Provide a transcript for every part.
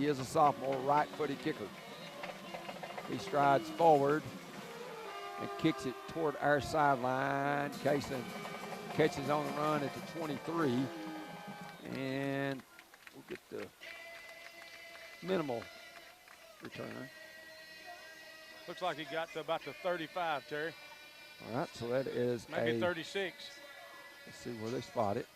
He is a sophomore, right-footed kicker. He strides forward and kicks it toward our sideline. Kaysen catches on the run at the 23, and we'll get the minimal return. Looks like he got to about the 35, Terry. All right, so that is maybe 36. Let's see where they spot it.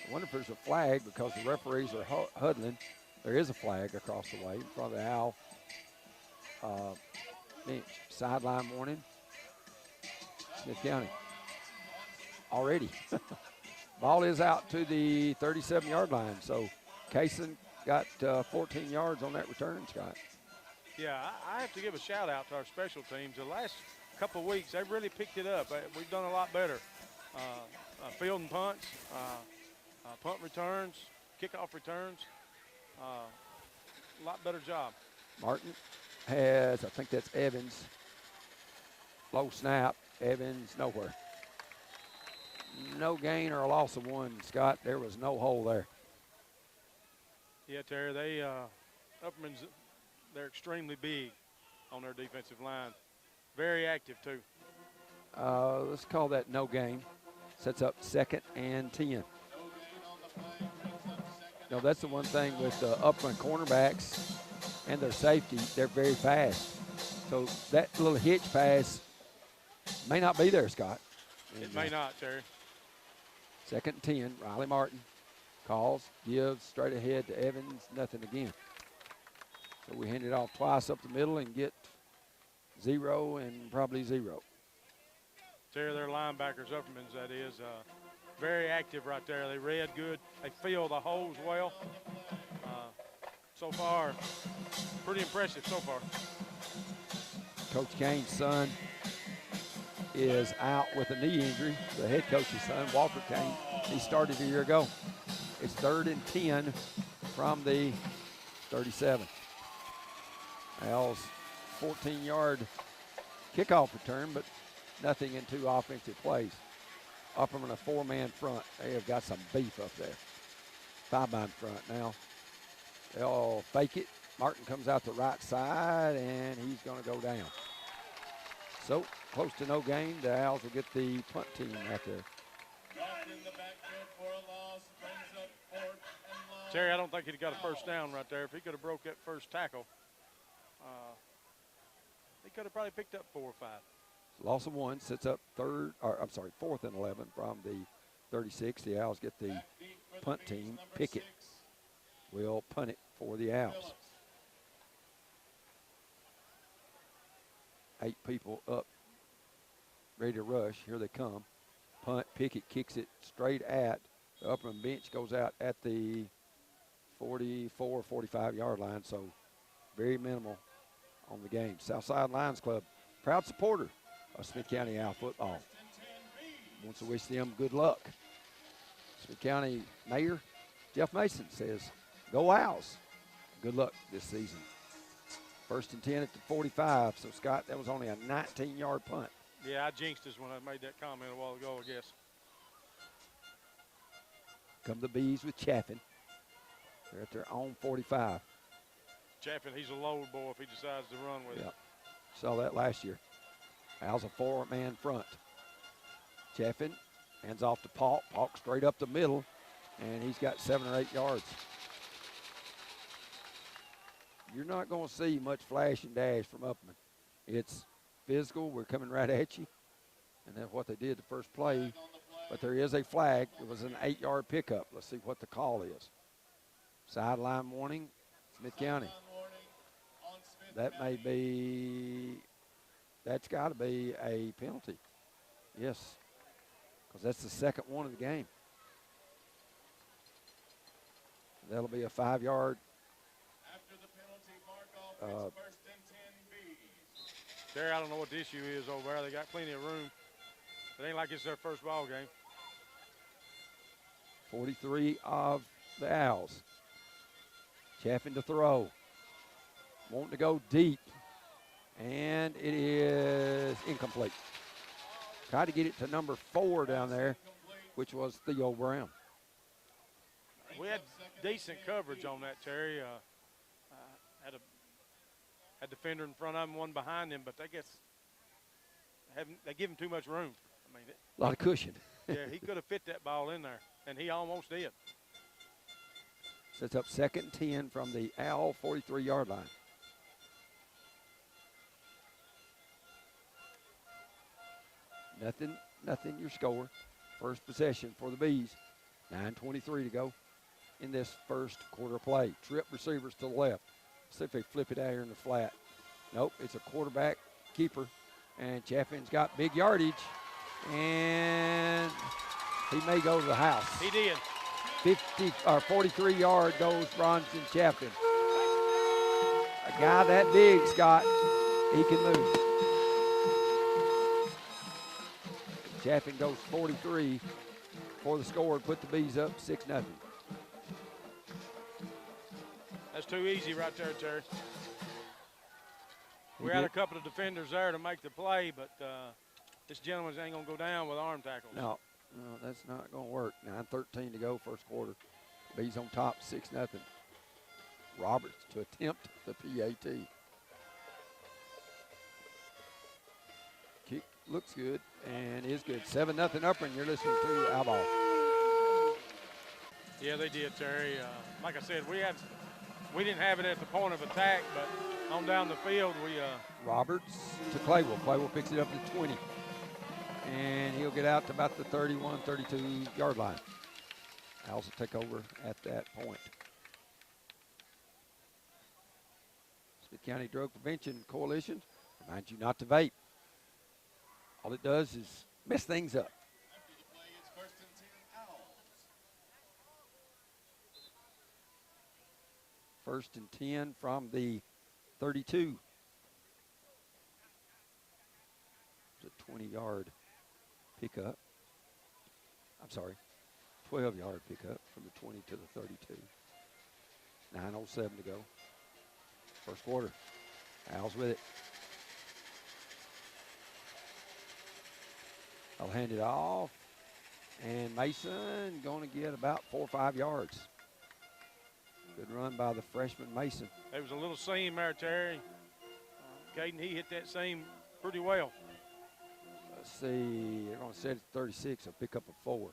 I wonder if there's a flag because the referees are huddling. There is a flag across the way in front of the Owl bench. Sideline warning. Smith County. Already. Ball is out to the 37-yard line. So Kaysen got 14 yards on that return, Scott. Yeah, I have to give a shout out to our special teams. The last couple of weeks, they've really picked it up. We've done a lot better. Field and punts, punt returns, kickoff returns. A lot better job. Martin has, I think that's Evans. Low snap. Evans nowhere. No gain or a loss of one, Scott. There was no hole there. Yeah, Terry, they Upperman's, they're extremely big on their defensive line. Very active, too. Let's call that no gain. Sets up 2nd and 10. No, that's the one thing with Upperman cornerbacks and their safety. They're very fast. So that little hitch pass may not be there, Scott. It may not, Terry. 2nd and 10. Riley Martin calls, gives straight ahead to Evans. Nothing again. So we hand it off twice up the middle and get 0 and probably 0. Terry, their linebackers, Upperman's that is, very active right there. They read good. They feel the holes well. So far, pretty impressive so far. Coach Kane's son is out with a knee injury. The head coach's son, Walter Kane, he started a year ago. It's 3rd and 10 from the 37. Al's 14-yard kickoff return, but nothing in 2 offensive plays. Upperman a 4-man front. They have got some beef up there. 5-man front now. They'll fake it. Martin comes out the right side, and he's going to go down. So, close to no gain. The Owls will get the punt team out there. Terry, I don't think he'd got a first down right there. If he could have broke that first tackle, he could have probably picked up 4 or 5. Loss of 1 sets up 4th and 11 from the 36. The Owls get the punt team. Pickett will punt it for the Owls. 8 people up, ready to rush. Here they come. Punt. Pickett kicks it straight at the Upperman bench. Goes out at the 44, 45-yard line. So very minimal on the game. Southside Lions Club, proud supporter of Smith County Owl football. Wants to wish them good luck. Smith County Mayor Jeff Mason says, go Owls. Good luck this season. 1st and 10 at the 45. So, Scott, that was only a 19-yard punt. Yeah, I jinxed us when I made that comment a while ago, I guess. Come the Bees with Chaffin. They're at their own 45. Chaffin, he's a load boy if he decides to run with it. Saw that last year. Owls a 4-man front. Chaffin hands off to Paulk. Paulk straight up the middle, and he's got 7 or 8 yards. You're not going to see much flash and dash from Upperman. It's physical. We're coming right at you. And that's what they did the first play. But there is a flag. It was an 8-yard pickup. Let's see what the call is. Sideline warning, Smith County. That may be, that's got to be a penalty. Yes, because that's the second one of the game. That'll be a 5-yard. After the penalty, mark off, 1st and 10 Terry, I don't know what the issue is over there. They got plenty of room. It ain't like it's their first ball game. 43 of the Owls. Chaffin to throw. Wanting to go deep. And it is incomplete. Tried to get it to number 4 down there, which was Theo Brown. We had decent coverage on that, Terry. had defender in front of him, one behind him, but they give him too much room. I mean, A lot of cushion. yeah, he could have fit that ball in there, and he almost did. Sets up 2nd and 10 from the Owl 43-yard line. Nothing your score. First possession for the Bees. 9:23 to go in this first quarter play. Trip receivers to the left. See if they flip it out here in the flat. Nope, it's a quarterback keeper. And Chaffin's got big yardage. And he may go to the house. He did. 43-yard goes Bronson Chaffin. A guy that big, Scott, he can move. Chaffin goes 43 for the score and put the Bees up 6-0. That's too easy right there, Terry. We had a couple of defenders there to make the play, but this gentleman ain't going to go down with arm tackles. No, that's not going to work. 9:13 to go, first quarter. Bees on top, 6-0. Roberts to attempt the PAT. Kick looks good and is good. 7-0 Upperman. You're listening to Owl Ball. Yeah, they did, Terry. Like I said, we didn't have it at the point of attack, but on down the field, Roberts to Claywell. Claywell picks it up to 20. And he'll get out to about the 31, 32-yard line. Owls will take over at that point. Smith County Drug Prevention Coalition reminds you not to vape. All it does is mess things up. After the play, it's 1st and 10 Owls. 1st and 10 from the 32. It's a 20-yard pickup. I'm sorry, 12-yard pickup from the 20 to the 32. 9:07 to go. First quarter. Owls with it. I'll hand it off. And Mason going to get about 4 or 5 yards. Good run by the freshman Mason. there was a little seam there, Terry. Caden, he hit that seam pretty well. Let's see, they're going to set it to 36. They'll pick up a 4.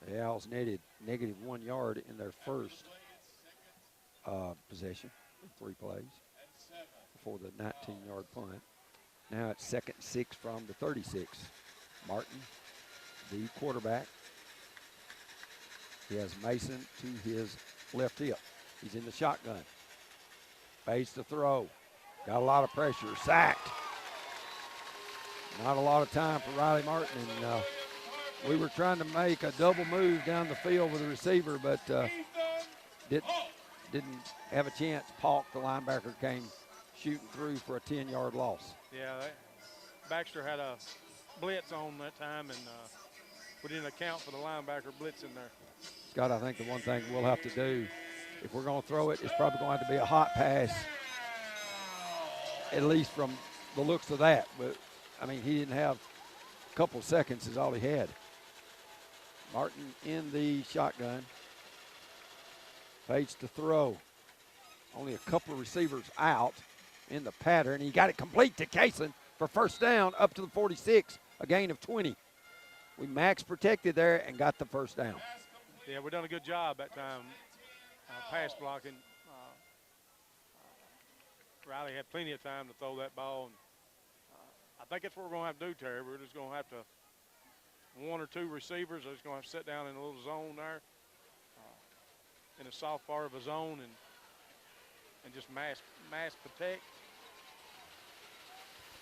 The Owls netted negative -1 yard in their first possession in 3 plays before the 19-yard punt. Now it's 2nd and 6 from the 36. Martin, the quarterback. He has Mason to his left hip. He's in the shotgun. Fades to throw. Got a lot of pressure. Sacked. Not a lot of time for Riley Martin. And we were trying to make a double move down the field with the receiver, but didn't have a chance. Paulk, the linebacker, came shooting through for a 10-yard loss. Yeah, Baxter had a blitz on that time, and we didn't account for the linebacker blitz in there. Scott, I think the one thing we'll have to do, if we're going to throw it, it's probably going to have to be a hot pass, at least from the looks of that. But, I mean, he didn't have a couple seconds is all he had. Martin in the shotgun. Fades to throw. Only a couple of receivers out in the pattern. He got it complete to Kaysen for first down up to the 46, a gain of 20. We max protected there and got the first down. Yeah, we done a good job that time pass blocking. Riley had plenty of time to throw that ball. And, I think that's what we're going to have to do, Terry. We're just going to have to, 1 or 2 receivers are just going to have to sit down in a little zone there, in a soft part of a zone, and just mass protect.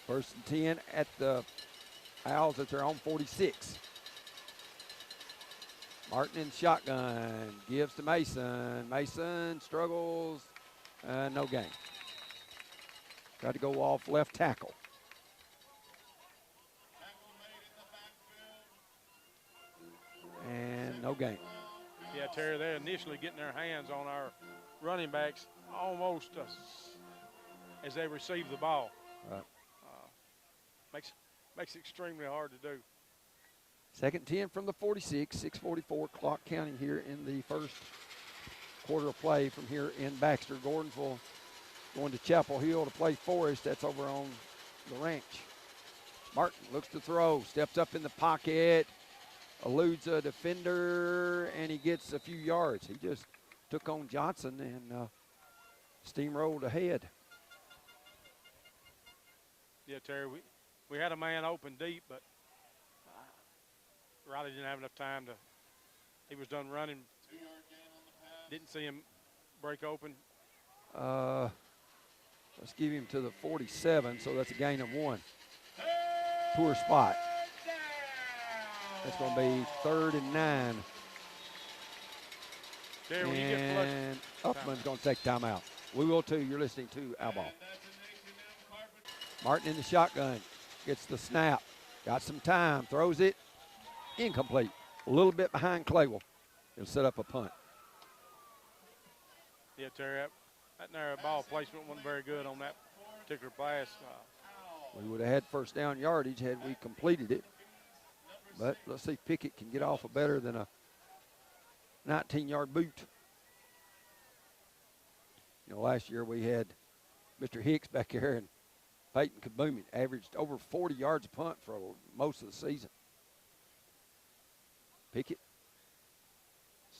1st and 10 at the Owls at their own 46. Martin in shotgun, gives to Mason. Mason struggles, no gain. Got to go off left tackle. And no gain. Yeah, Terry, they're initially getting their hands on our running backs almost as they receive the ball. Right. Makes it extremely hard to do. 2nd and 10 from the 46, 6:44 clock counting here in the first quarter of play from here in Baxter. Gordonsville going to Chapel Hill to play Forest. That's over on the ranch. Martin looks to throw, steps up in the pocket, eludes a defender, and he gets a few yards. He just took on Johnson and steamrolled ahead. Yeah, Terry, we had a man open deep, but Riley didn't have enough time to. He was done running. 2-yard gain on the pass. Didn't see him break open. Let's give him to the 47, so that's a gain of 1. Poor spot. That's going to be 3rd and 9. Terry, when you get flushed. And Upperman's going to take timeout. We will too. You're listening to Our Ball. Martin in the shotgun. Gets the snap. Got some time. Throws it. Incomplete. A little bit behind Claywell. He'll set up a punt. Yeah, Terry, that narrow ball placement wasn't very good on that particular pass. We would have had first down yardage had we completed it. But let's see if Pickett can get off a better than a 19-yard boot. You know, last year we had Mr. Hicks back here, and Peyton Kabooming averaged over 40 yards a punt for most of the season. Pickett.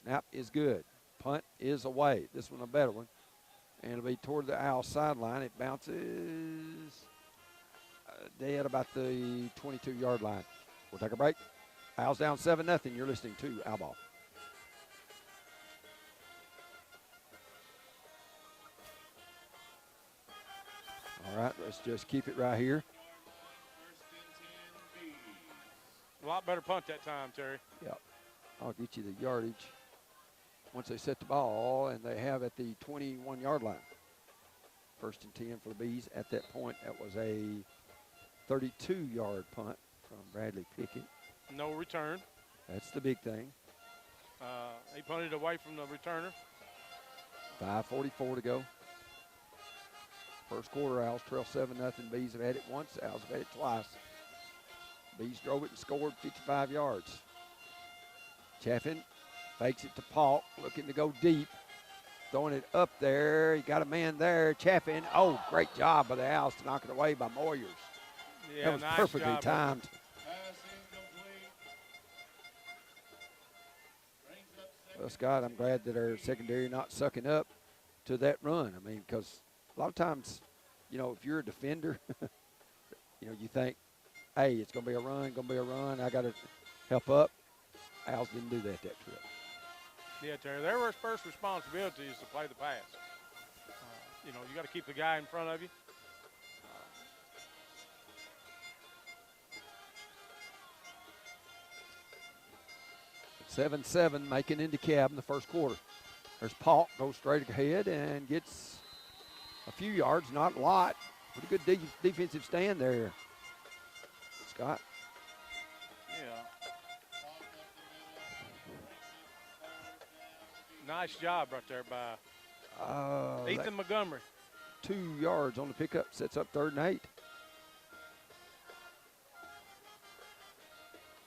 Snap is good. Punt is away. This one a better one. And it'll be toward the Owl sideline. It bounces dead about the 22-yard line. We'll take a break. Owls down 7-0. You're listening to Owl Ball. All right, let's just keep it right here. A lot better punt that time, Terry. Yep. I'll get you the yardage once they set the ball, and they have at the 21-yard line. 1st and 10 for the Bees. At that point, that was a 32-yard punt from Bradley Pickett. No return. That's the big thing. He punted away from the returner. 5:44 to go. First quarter, Owls trail 7-0. Bees have had it once. Owls have had it twice. Bees drove it and scored 55 yards. Chaffin fakes it to Paul, looking to go deep. Throwing it up there. He got a man there. Chaffin. Oh, great job by the Owls to knock it away by Moyers. Yeah, that was nice perfectly job. timed. Well, Scott, I'm glad that our secondary not sucking up to that run. I mean, because a lot of times, you know, if you're a defender, you know, you think, hey, it's going to be a run, I got to help up. Owls didn't do that trip. Yeah, Terry, their first responsibility is to play the pass. You know, you got to keep the guy in front of you. 7-7 making into cab in the first quarter. There's Paul, goes straight ahead and gets a few yards, not a lot. Pretty good defensive stand there, Scott. Yeah. Nice job right there by Ethan Montgomery. 2 yards on the pickup, sets up 3rd and 8.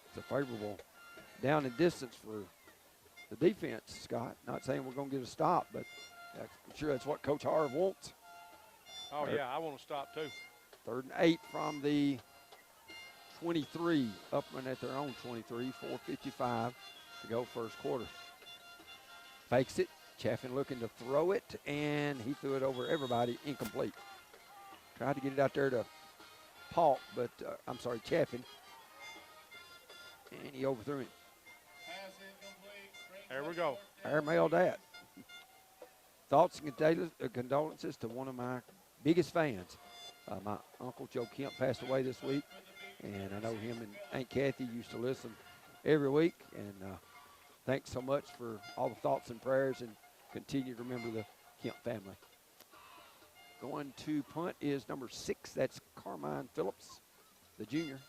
It's a favorable down and distance for the defense, Scott. Not saying we're going to get a stop, but I'm sure that's what Coach Harv wants. Oh, yeah, I want to stop too. 3rd and 8 from the 23. Upperman at their own 23, 4:55 to go first quarter. Fakes it. Chaffin looking to throw it, and he threw it over everybody, incomplete. Tried to get it out there to Paul, but Chaffin. And he overthrew him. There we go. Airmailed that. Thoughts and condolences to one of my biggest fans. My Uncle Joe Kemp passed away this week, and I know him and Aunt Kathy used to listen every week. And thanks so much for all the thoughts and prayers, and continue to remember the Kemp family. Going to punt is number 6. That's Carmine Phillips, the junior.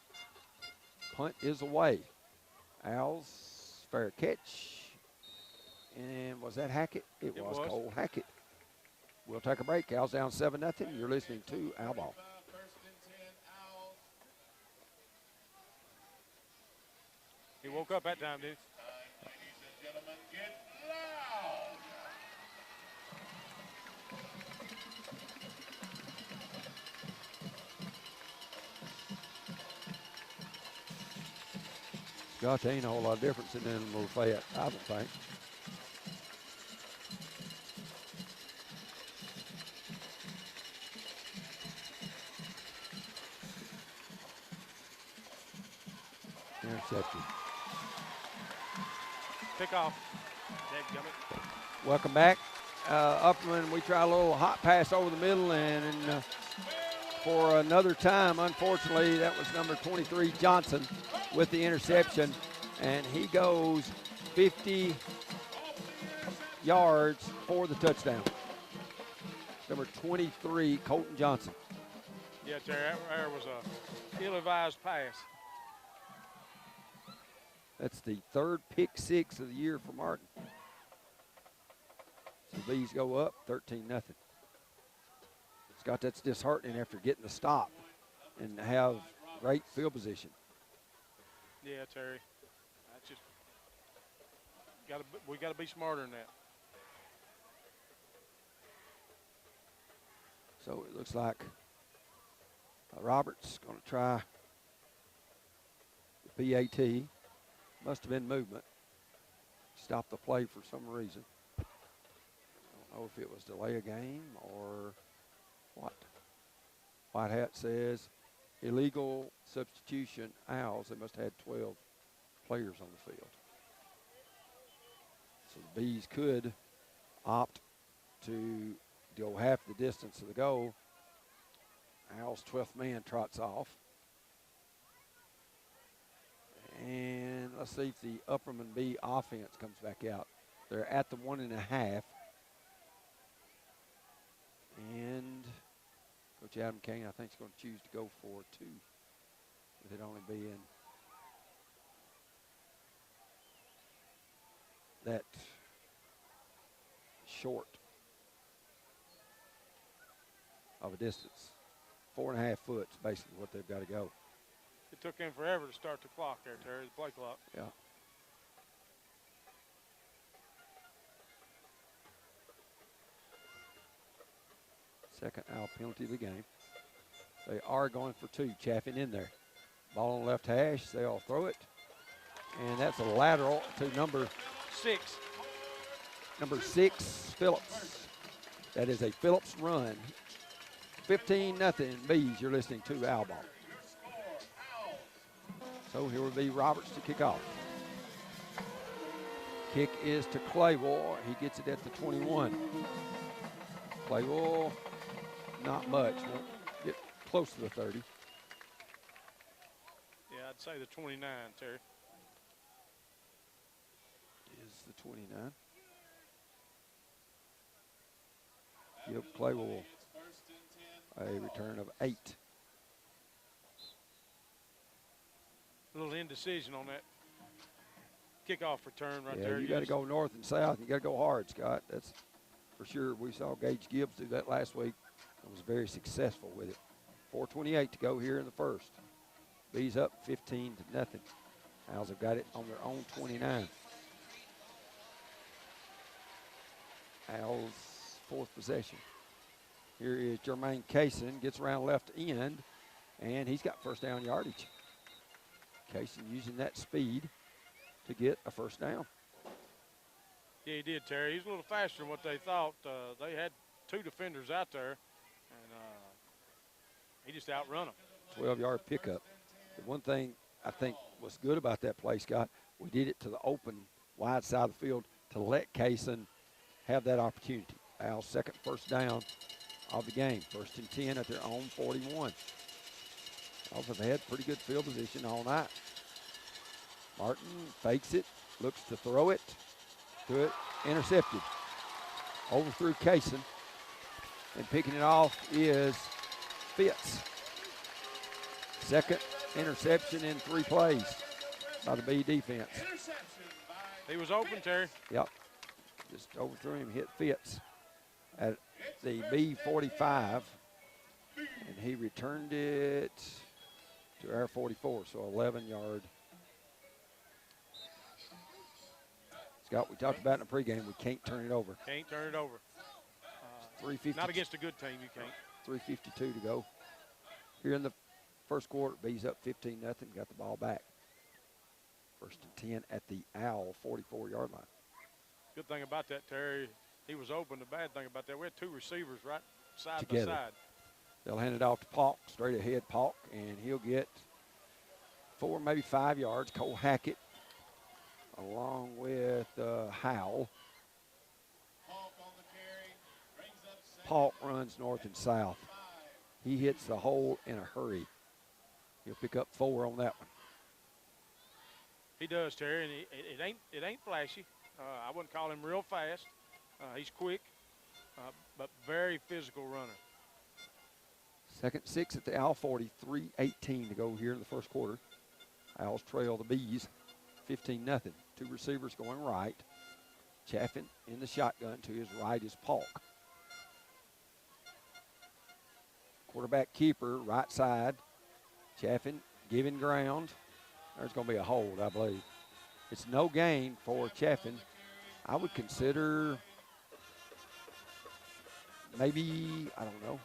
Punt is away. Owls, fair catch. And was that Hackett? It was Cole Hackett. We'll take a break. Owls down 7-0. You're listening to Owl Ball. He woke up that time, dude. Ladies and gentlemen, get loud. God, there ain't a whole lot of difference in them little fat, I don't think. Intercepted. Pick off. Dadgummit. Welcome back. Upperman, we try a little hot pass over the middle, and for another time, unfortunately, that was number 23, Johnson, with the interception, and he goes 50 yards for the touchdown. Number 23, Colton Johnson. Yeah, Terry, that was a ill-advised pass. That's the third pick six of the year for Martin. So the Bees go up 13-0. Scott, that's disheartening after getting the stop and have great field position. Yeah, Terry. That's just we got to be smarter than that. So it looks like Roberts going to try the PAT. Must have been movement. Stop the play for some reason. I don't know if it was delay a game or what. White hat says illegal substitution. Owls. They must have had 12 players on the field. So the Bees could opt to go half the distance of the goal. Owls' 12th man trots off. And let's see if the Upperman B offense comes back out. They're at the 1.5. And Coach Adam Kane, I think, is going to choose to go for 2, with it only being that short of a distance. 4.5 foot is basically what they've got to go. It took him forever to start the clock there, Terry, the play clock. Yeah. Second owl penalty of the game. They are going for 2, Chaffin in there. Ball on the left hash, they'll throw it. And that's a lateral to number 6. Number 6, Phillips. That is a Phillips run. 15-0 Bees, you're listening to Owl Ball. So here will be Roberts to kick off. Kick is to Claywell. He gets it at the 21. Claywell, not much. Won't get close to the 30. Yeah, I'd say the 29, Terry. Is the 29. Give Claywell a return of 8. A little indecision on that kickoff return right there. Yeah, you got to go north and south. You got to go hard, Scott. That's for sure. We saw Gage Gibbs do that last week and was very successful with it. 4:28 to go here in the first. Bees up 15-0. Owls have got it on their own 29. Owls' 4th possession. Here is Jermaine Kaysen, gets around left end, and he's got first down yardage. Kaysen using that speed to get a first down. Yeah, he did, Terry. He's a little faster than what they thought. They had 2 defenders out there, and he just outrun them. 12-yard pickup. The one thing I think was good about that play, Scott, we did it to the open, wide side of the field to let Kaysen have that opportunity. Owls' second first down of the game. 1st and 10 at their own 41. Owls have had pretty good field position all night. Martin fakes it, looks to throw it, to it, intercepted. Overthrew Kaysen, and picking it off is Fitz. Second interception in 3 plays by the B defense. He was open, Terry. Yep, just overthrew him, hit Fitz at the B45, and he returned it to our 44, so 11-yard. Scott, we talked about in the pregame, we can't turn it over. Can't turn it over. 350. Not against a good team, you can't. 3:52 to go. Here in the first quarter, B's up 15-0, got the ball back. First and 10 at the Owl 44-yard line. Good thing about that, Terry, he was open. The bad thing about that, we had two receivers right side Together. by side. They'll hand it off to Polk, straight ahead Polk, and he'll get 4, maybe 5 yards. Cole Hackett along with Howell. Polk runs north and south. He hits the hole in a hurry. He'll pick up 4 on that one. He does, Terry, and it ain't flashy. I wouldn't call him real fast. He's quick, but very physical runner. Second 6 at the Owl 40, 3:18 to go here in the first quarter. Owls trail the Bees 15-0. 2 receivers going right. Chaffin in the shotgun. To his right is Polk. Quarterback keeper, right side. Chaffin giving ground. There's going to be a hold, I believe. It's no gain for Chaffin. I would consider maybe, I don't know,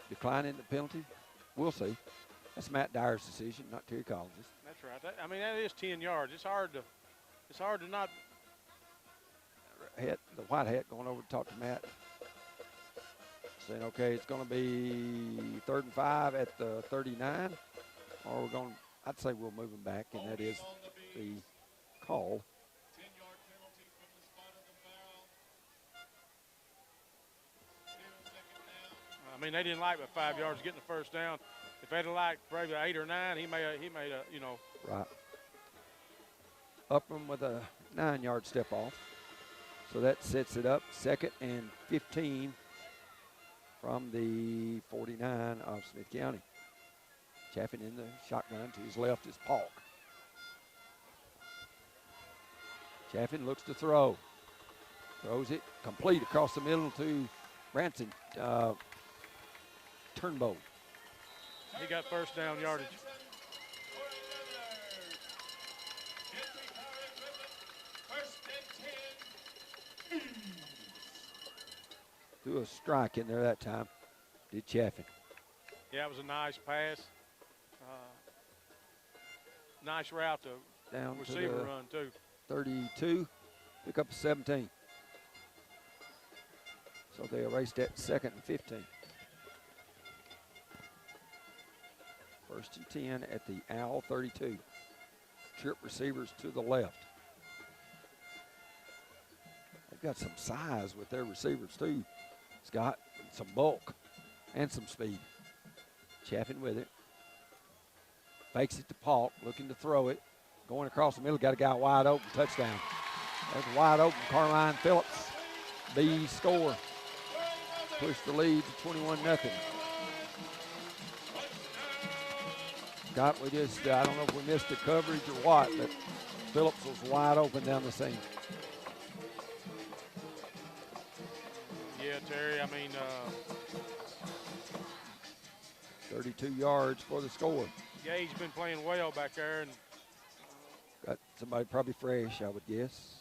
declining the penalty. We'll see. That's Matt Dyer's decision, not Terry Collins's. That's right. That is 10 yards. It's hard to not. The white hat going over to talk to Matt. Saying, okay, it's going to be 3rd and 5 at the 39. Or we're going to, I'd say we'll move him back, and that is the call. 10-yard penalty from the spot of the foul. Still 2nd down. They didn't like with 5 yards getting the first down. If they'd have liked probably 8 or 9, he made a. Right. Upperman with a 9-yard step off. So that sets it up 2nd and 15 from the 49 of Smith County. Chaffin in the shotgun. To his left is Polk. Chaffin looks to throw. Throws it complete across the middle to Branson. Turnbow. He got first down yardage. Threw a strike in there that time. Did Chaffin. Yeah, it was a nice pass. Nice route to Down receiver to the run, too. 32. Pick up a 17. So they erased that 2nd and 15. First and 10 at the Owl 32. Trip receivers to the left. They've got some size with their receivers too, Scott. Some bulk and some speed. Chaffin with it. Fakes it to Polk, looking to throw it. Going across the middle, got a guy wide open, touchdown. That's wide open, Carmine Phillips. Bees score. Push the lead to 21-0. Scott, I don't know if we missed the coverage or what, but Phillips was wide open down the seam. Yeah, Terry, 32 yards for the score. Gage's been playing well back there. And got somebody probably fresh, I would guess.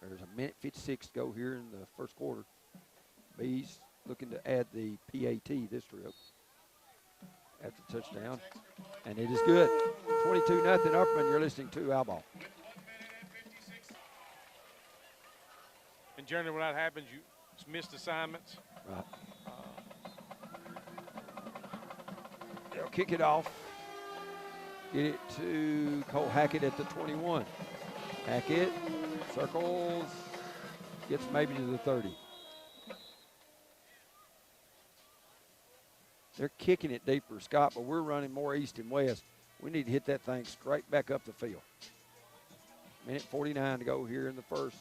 There's a minute 56 to go here in the first quarter. Bees looking to add the PAT this trip after the touchdown. And it is good. 22-0 Upperman. You're listening to Owl Ball. And generally when that happens, you missed assignments. Right. They'll kick it off. Get it to Cole Hackett at the 21. Hackett circles, gets maybe to the 30. They're kicking it deeper, Scott, but we're running more east and west. We need to hit that thing straight back up the field. Minute 49 to go here in the first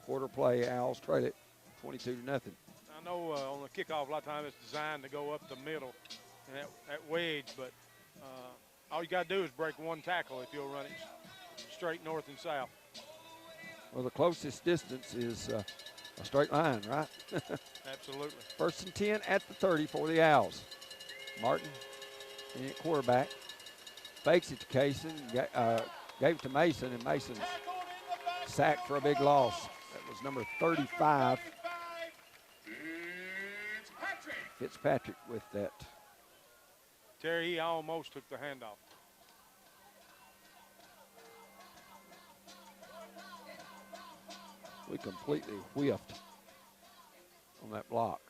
quarter play. Owls trail it 22-0. I know on the kickoff, a lot of times it's designed to go up the middle and that wedge, but all you got to do is break one tackle if you'll run it straight north and south. Well, the closest distance is a straight line, right? Absolutely. First and 10 at the 30 for the Owls. Martin, in at quarterback, fakes it to Kaysen, gave it to Mason, and Mason's sacked for a big loss. That was number 35. Fitzpatrick with that. Terry, he almost took the handoff. We completely whiffed on that block.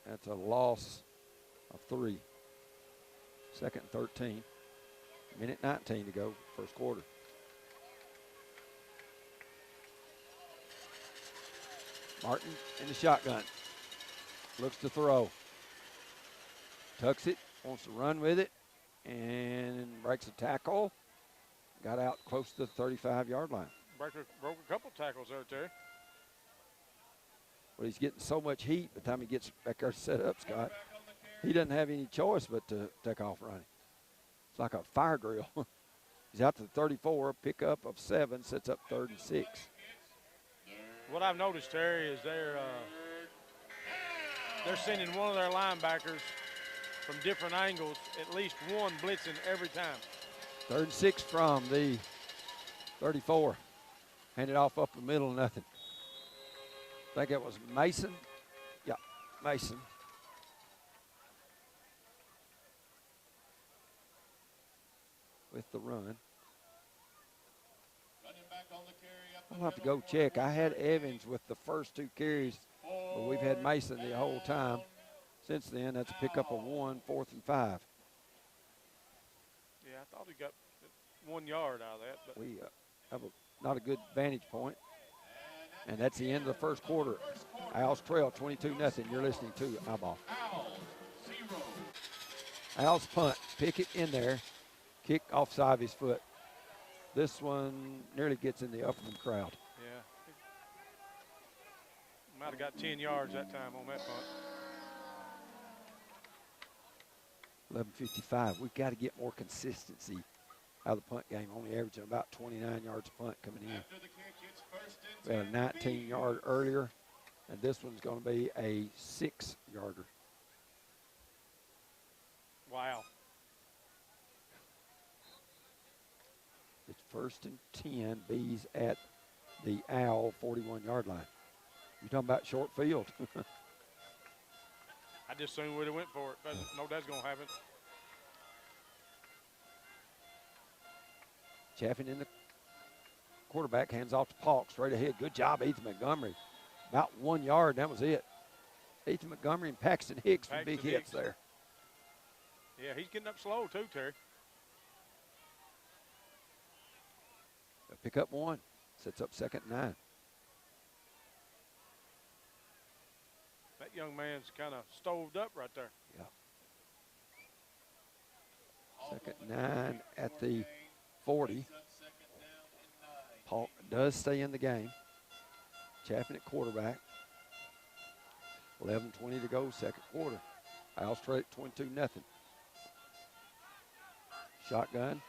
That's a loss of 3. Second and 13. Minute 19 to go, first quarter. Martin in the shotgun. Looks to throw. Tucks it, wants to run with it, and breaks a tackle. Got out close to the 35-yard line. Broke a couple tackles there, Terry. Well, he's getting so much heat by the time he gets back there set up, Scott. He doesn't have any choice but to take off running. It's like a fire drill. He's out to the 34, pickup of 7, sets up 3rd and 6. What I've noticed, Terry, is they're sending one of their linebackers from different angles, at least one blitzing every time. 3rd and 6 from the 34. Handed off up the middle, nothing. I think it was Mason. Yeah, Mason. With the run. I'll have to go check. I had Evans with the first 2 carries, but we've had Mason the whole time. Since then, that's a pickup of 1, 4th and 5. Yeah, I thought he got 1 yard out of that. But We have not a good vantage point. And that's the end of the first quarter. Owls trail 22-0. You're listening to Eyeball. Owls punt. Pick it in there. Kick offside of his foot. This one nearly gets in the Upperman crowd. Yeah. Might have got 10 yards that time on that punt. 11:55. We've got to get more consistency out of the punt game. Only averaging about 29 yards a punt coming in. We had a 19-yard earlier, and this one's going to be a 6-yarder. Wow. It's 1st and 10. Bees at the Owl 41-yard line. You're talking about short field. I just assumed we'd have went for it, but no, that's going to happen. Chaffin in the quarterback, hands off to Polk, straight ahead. Good job, Ethan Montgomery. About 1 yard, and that was it. Ethan Montgomery and Paxton Hicks with big hits there. Yeah, he's getting up slow too, Terry. They'll pick up 1, sets up 2nd and 9. That young man's kind of stoved up right there. Yeah. 2nd and 9 at the 40. Polk does stay in the game. Chaffin at quarterback. 11:20 to go, second quarter. Owls trail 22-0. Shotgun.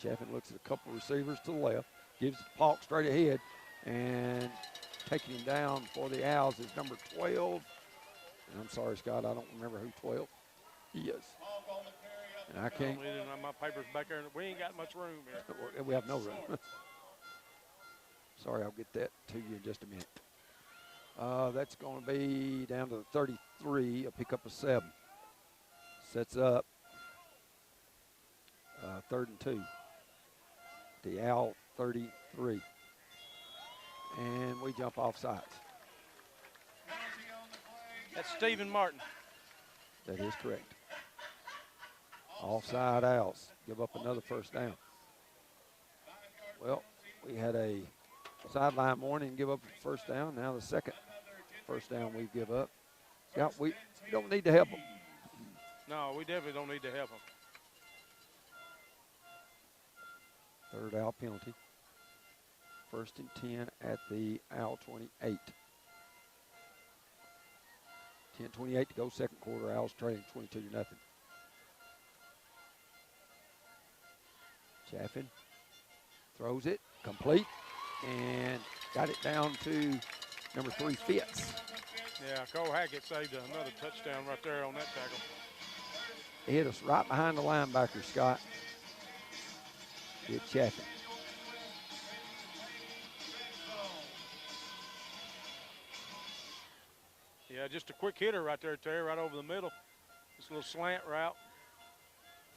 Chaffin looks at a couple of receivers to the left. Gives it to Polk straight ahead. And taking him down for the Owls is number 12. And I'm sorry, Scott, I don't remember who 12 he is. And I can't. My paper's back there. We ain't got much room here. We have no room. Sorry, I'll get that to you in just a minute. That's going to be down to the 33, a pickup of 7. Sets up 3rd and 2. The Owl 33. And we jump off sides. That's Stephen Martin. That is correct. Offside Owls give up another first down. Well, we had a sideline warning and give up a first down. Now the second first down we give up. Scott, we don't need to help them. No, we definitely don't need to help them. Third Owl penalty. 1st and 10 at the Owl 28. 10:28 to go, second quarter. Owls trailing 22-0. Chaffin throws it, complete, and got it down to number 3, Fitz. Yeah, Cole Hackett saved another touchdown right there on that tackle. He hit us right behind the linebacker, Scott. Did Chaffin. Yeah, just a quick hitter right there, Terry, right over the middle. This little slant route.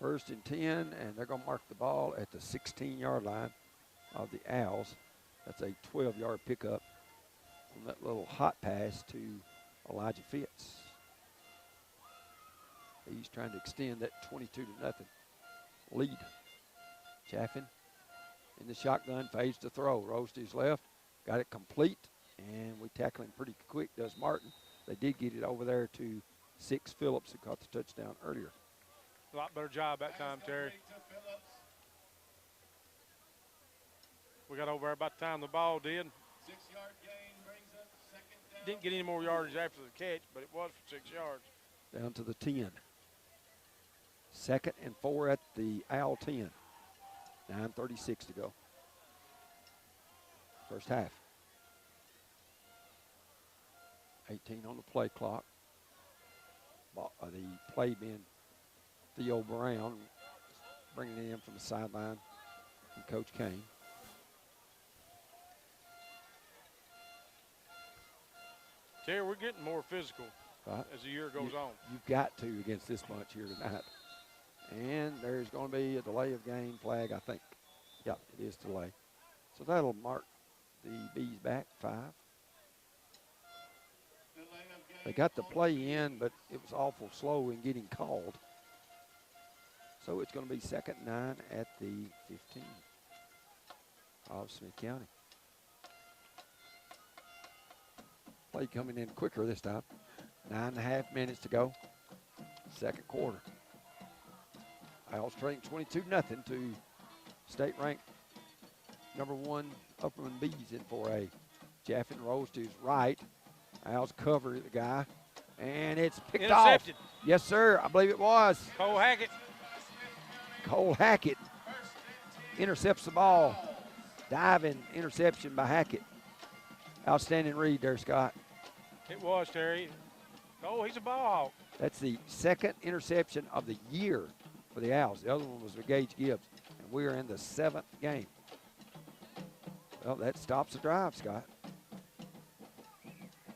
1st and 10, and they're going to mark the ball at the 16-yard line of the Owls. That's a 12-yard pickup. on that little hot pass to Elijah Fitz. He's trying to extend that 22-0 lead. Chaffin in the shotgun, fades to throw, rolls to his left, got it complete, and we tackle him pretty quick, does Martin. They did get it over there to Six Phillips, who caught the touchdown earlier. A lot better job that time, Terry. We got over there about the time the ball did. 6-yard gain brings up second down. Didn't get any more yardage after the catch, but it was for 6 yards. Down to the 10. 2nd and 4 at the Owl 10. 9:36 to go. First half. 18 on the play clock. The play being Theo Brown, bringing it in from the sideline from Coach Kane. Terry, we're getting more physical as the year goes on. You've got to against this bunch here tonight. And there's going to be a delay of game flag, I think. Yeah, it is delay. So that'll mark the Bees back 5. They got the play in, but it was awful slow in getting called. So it's going to be 2nd and 9 at the 15 of Smith County. Play coming in quicker this time. 9.5 minutes to go. Second quarter. Owls trailing 22-0 to state-ranked #1 Upperman Bees in 4A. Chaffin rolls to his right. Owls cover the guy, and it's picked off. Intercepted. Yes, sir. I believe it was. Cole Hackett. Cole Hackett intercepts the ball. Diving interception by Hackett. Outstanding read there, Scott. It was, Terry. Oh, he's a ball hawk. That's the 2nd interception of the year for the Owls. The other one was with Gage Gibbs, and we are in the 7th game. Well, that stops the drive, Scott.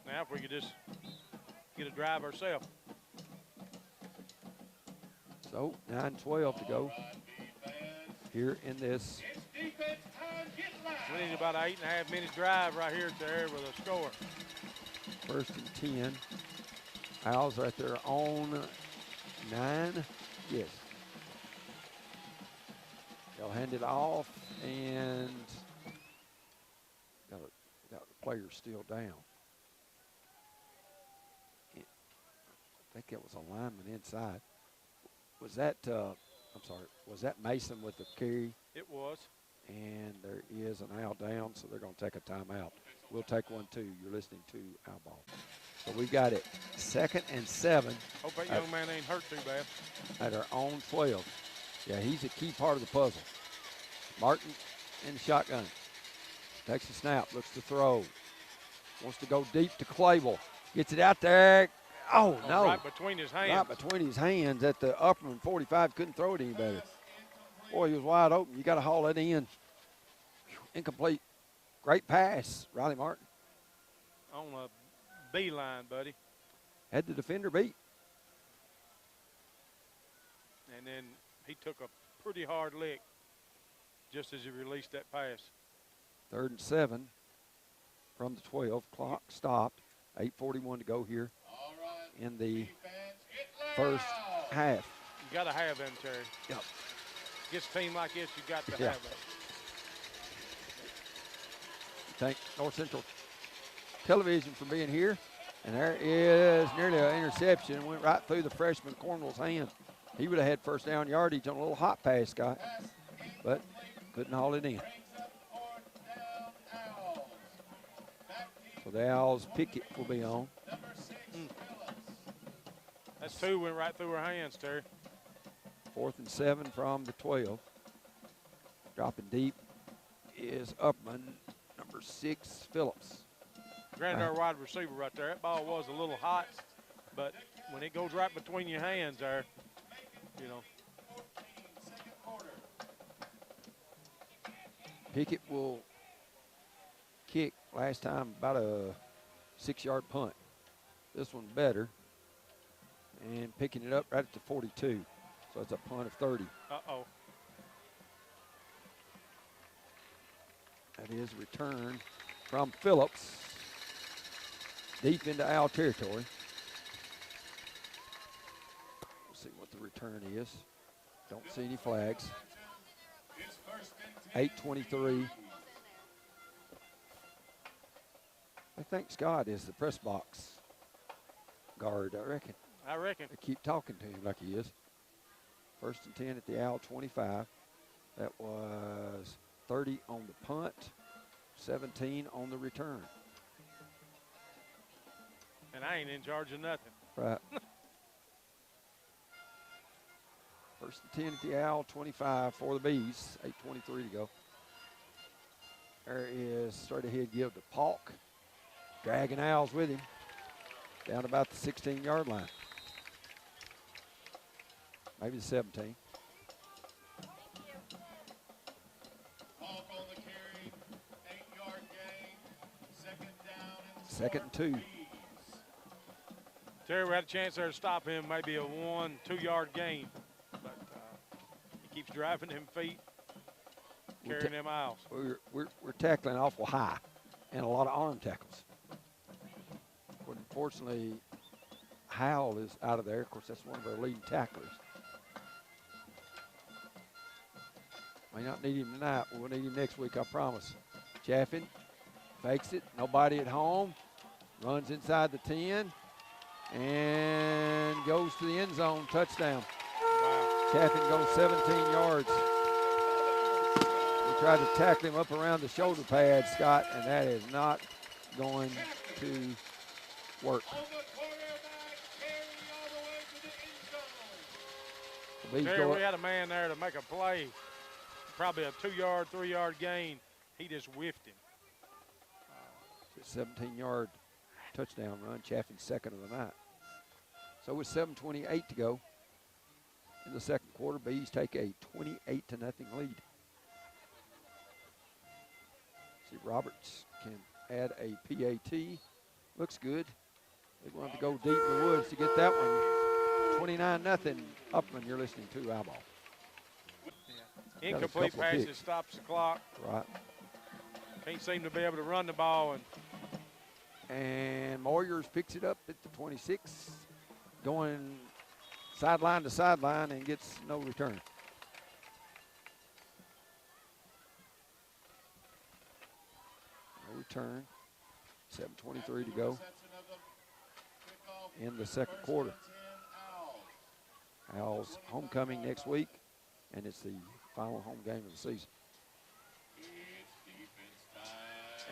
Now, if we could just get a drive ourselves. So 9:12 to go here in this. We need about an 8.5 minute drive right here, Terry, with a score. 1st and 10. Owls are at their own 9. Yes. They'll hand it off, and got the player still down. I think it was a lineman inside. Was that, was that Mason with the carry? It was. And there is an Owl down, so they're going to take a timeout. We'll take one, too. You're listening to Owl Ball. So we got it 2nd and 7. Hope that young man ain't hurt too bad. At our own 12. Yeah, he's a key part of the puzzle. Martin in the shotgun. Takes the snap, looks to throw. Wants to go deep to Clavel. Gets it out there. Oh, no. Right between his hands. Right between his hands at the Upperman 45. Couldn't throw it any better. Boy, he was wide open. You got to haul it in. Incomplete. Great pass, Riley Martin. On a beeline, buddy. Had the defender beat. And then he took a pretty hard lick just as he released that pass. 3rd and 7 from the 12. Clock stopped. 8:41 to go here in the first half. You got to have them, Terry. Yep. Against a team like this, you got to have that. Thank North Central Television for being here. And there is nearly an interception. Went right through the freshman Cornwell's hand. He would have had first down yardage on a little hot pass, Scott, but couldn't haul it in. So the Owls picket will be on. That's 2 went right through her hands, Terry. 4th and 7 from the 12. Dropping deep is Upman, number 6, Phillips. Granted, our wide receiver right there. That ball was a little hot, but when it goes right between your hands there, you know. Pickett will kick last time about a 6-yard punt. This one better. And picking it up right at the 42. So it's a punt of 30. Uh-oh. That is a return from Phillips. deep into Owl territory. We'll see what the return is. Don't see any flags. 8:23. I think Scott is the press box guard, I reckon. I reckon. They keep talking to him like he is. 1st and 10 at the Owl 25. That was 30 on the punt, 17 on the return. And I ain't in charge of nothing. Right. 1st and 10 at the Owl 25 for the Bees. 8:23 to go. There is straight ahead give to Polk. Dragging Owls with him. Down about the 16-yard line. Maybe the 17. Polk on the carry, 8-yard gain, 2nd down and 2nd and 2. Terry, we had a chance there to stop him, maybe a 1-2 yard gain. But he keeps driving them feet, carrying them Owls. We're tackling awful high and a lot of arm tackles. But unfortunately, Howell is out of there. Of course, that's one of our leading tacklers. May not need him tonight, but we'll need him next week, I promise. Chaffin fakes it, nobody at home, runs inside the 10, and goes to the end zone, touchdown. Wow. Chaffin goes 17 yards. We tried to tackle him up around the shoulder pad, Scott, and that is not going to work. on the quarterback carry all the way to the end zone. The Bees Terry, go we had a man there to make a play, probably a 2-yard, 3-yard gain. He just whiffed him. 17-yard touchdown run, Chaffin's second of the night. So with 7:28 to go in the second quarter, Bees take a 28-0 lead. See, Roberts can add a PAT. Looks good. They want to go deep in the woods to get that one. 29-0. Upperman, you're listening to Owl Ball. Incomplete couple of passes, picks. stops the clock. Right. Can't seem to be able to run the ball. And Moyers picks it up at the 26, going sideline to sideline and gets no return. No return. 7:23 to go in the second quarter. Owls homecoming next week, and it's the final home game of the season.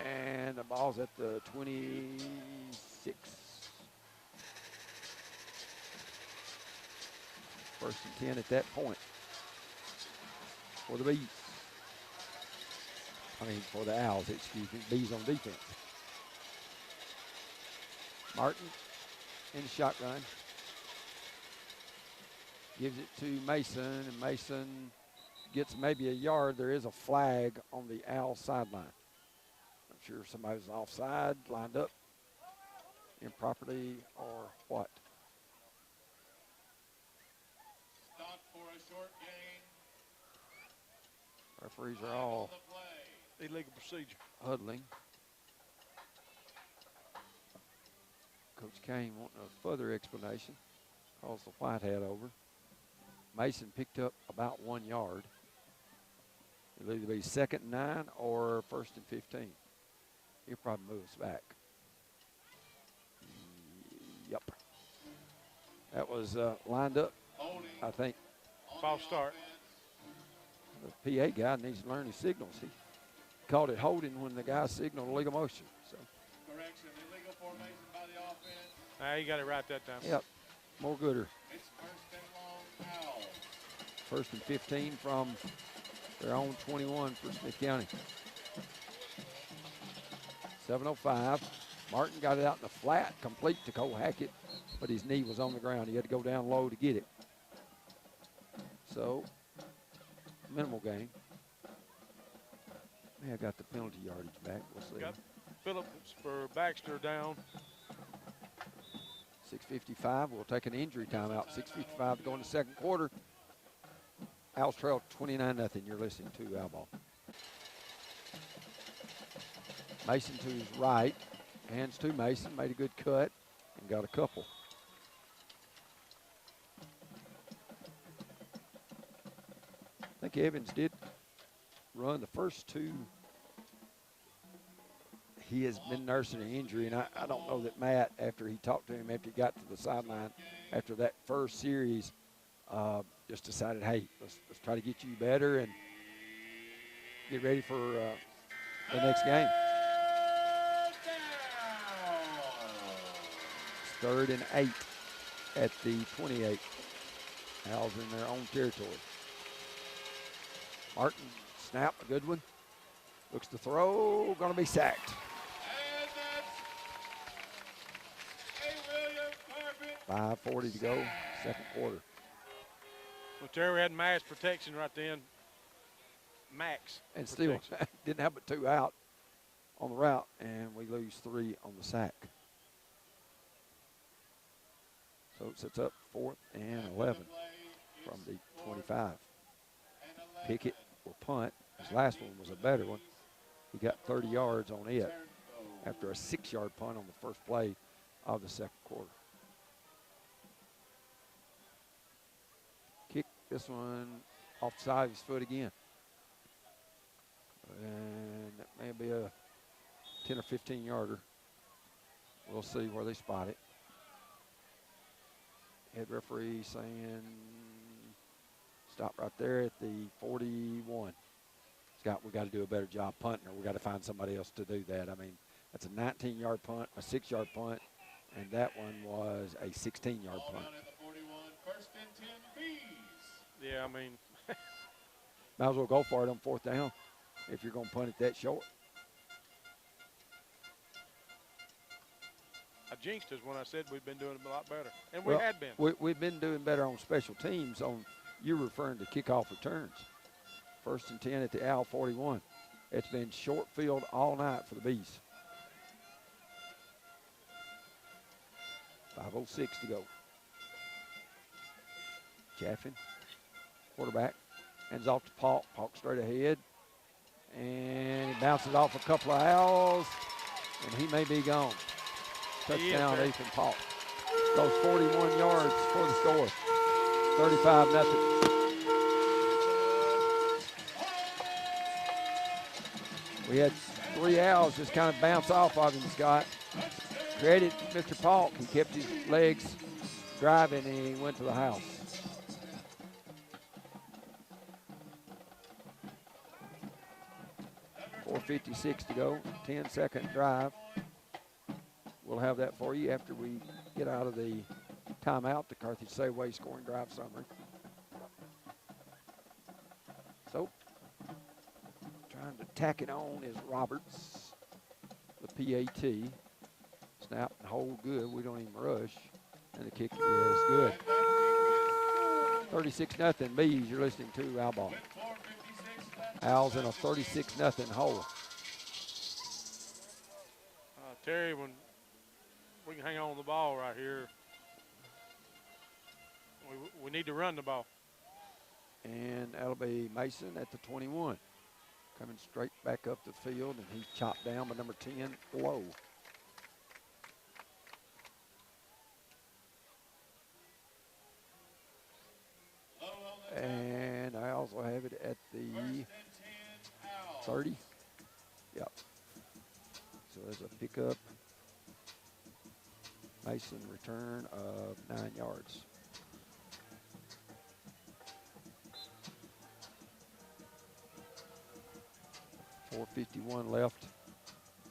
And the ball's at the 26. 1st and 10 at that point for the Bees. I mean, for the Owls, excuse me. Bees on defense. Martin in the shotgun. Gives it to Mason, and Mason gets maybe a yard. There is a flag on the Owl sideline. I'm sure somebody was offside, lined up improperly, or what. Stop for a short gain. Referees are all Illegal procedure. huddling. Coach Kane wanting a further explanation. Calls the white hat over. Mason picked up about 1 yard. It'll either be 2nd and 9 or 1st and 15. He'll probably move us back. Yep. That was lined up, I think. False start. The PA guy needs to learn his signals. He called it holding when the guy signaled legal motion. So. Correction, illegal formation by the offense. Nah, you got it right that time. Yep, more gooder. It's 1st and long, Owl. 1st and 15 from their own 21 for Smith County. 7:05. Martin got it out in the flat, complete to Cole Hackett, but his knee was on the ground. He had to go down low to get it. So, minimal gain. May have got the penalty yardage back. We'll see. Got Phillips for Baxter down. 6:55. We'll take an injury timeout. 6:55 to go in the second quarter. Owls trail 29-0. You're listening to Owl Ball. Mason to his right. Hands to Mason, made a good cut and got a couple. I think Evans did run the first two. He has been nursing an injury, and I don't know that Matt, after he talked to him after he got to the sideline, after that first series, just decided, hey, let's try to get you better and get ready for the next game. It's 3rd and 8 at the 28. Owls in their own territory. Martin, snap, a good one. Looks to throw, going to be sacked. 5:40 to go, second quarter. Well, Terry had max protection right then. Max. And still didn't have but 2 out on the route, and we lose 3 on the sack. So it sets up 4th and 11 from the 25. Pickett will punt. His last one was a better one. He got 30 yards on it after a 6-yard punt on the first play of the second quarter. Kick this one off the side of his foot again. And that may be a 10 or 15 yarder. We'll see where they spot it. Head referee saying stop right there at the 41. Scott, we got to do a better job punting, or we got to find somebody else to do that. I mean, that's a 19-yard punt, a 6-yard punt, and that one was a 16-yard punt. Yeah, I mean. Might as well go for it on 4th down if you're going to punt it that short. I jinxed us when I said we've been doing it a lot better, and we had been. We've been doing better on special teams. You're referring to kickoff returns. 1st and 10 at the Owl 41. It's been short field all night for the Bees. 5:06 to go. Chaffin, quarterback, hands off to Paulk. Paulk straight ahead. And he bounces off a couple of Owls, and he may be gone. Touchdown, Ethan Paulk. Goes 41 yards for the score. 35-0. We had 3 Owls just kind of bounce off of him, Scott. Credit Mr. Paulk. He kept his legs driving, and he went to the house. .456 to go, 10-second drive. We'll have that for you after we get out of the timeout, the Carthage Safeway scoring drive summary. So, trying to tack it on is Roberts, the PAT. Snap and hold good. We don't even rush. And the kick is good. 36-0 Bees. You're listening to Owl Ball. Owls in a 36-0 hole. Terry, when we can hang on to the ball right here, we need to run the ball. And that'll be Mason at the 21. Coming straight back up the field, and he's chopped down by number 10, Lowe. And I also have it at the 30. Yep. So there's a pickup. Mason return of 9 yards. .451 left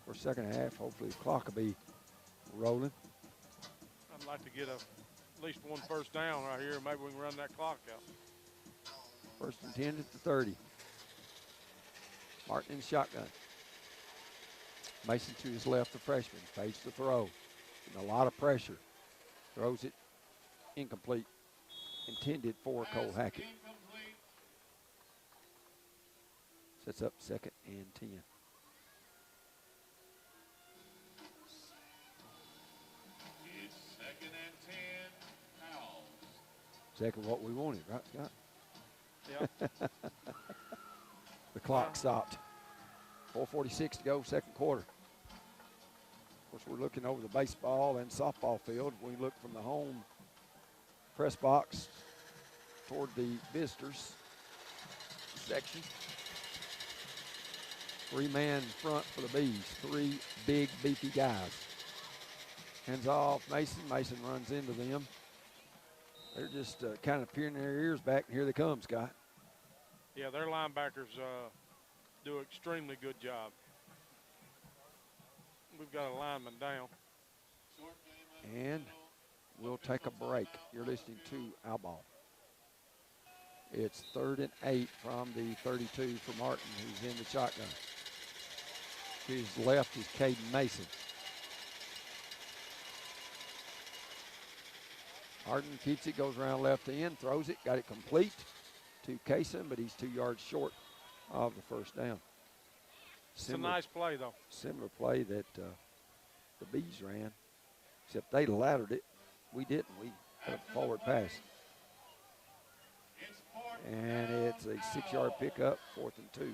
for second half. Hopefully the clock will be rolling. I'd like to get at least one first down right here. Maybe we can run that clock out. 1st and 10 at the 30. Martin in shotgun. Mason to his left, the freshman. Fades the throw. And a lot of pressure. Throws it incomplete. Intended for Cole Hackett. Sets up 2nd and 10. It's 2nd and 10. Owls. Exactly what we wanted, right, Scott? Yeah. The clock stopped. 4:46 to go, second quarter. Of course, we're looking over the baseball and softball field. We look from the home press box toward the visitors section. 3-man front for the Bees. 3 big, beefy guys. Hands off Mason. Mason runs into them. They're just kind of peering their ears back, and here they come, Scott. Yeah, their linebackers do an extremely good job. We've got a lineman down. And we'll take a break. You're listening to Our Ball. It's 3rd and 8 from the 32 for Martin, who's in the shotgun. To his left is Caden Mason. Martin keeps it, goes around left end, throws it, got it complete to Kaysen, but he's 2 yards short of the first down. It's a nice play, though. Similar play that the Bees ran, except they laddered it. We didn't. We had a forward pass. And it's a 6-yard pickup, 4th and 2.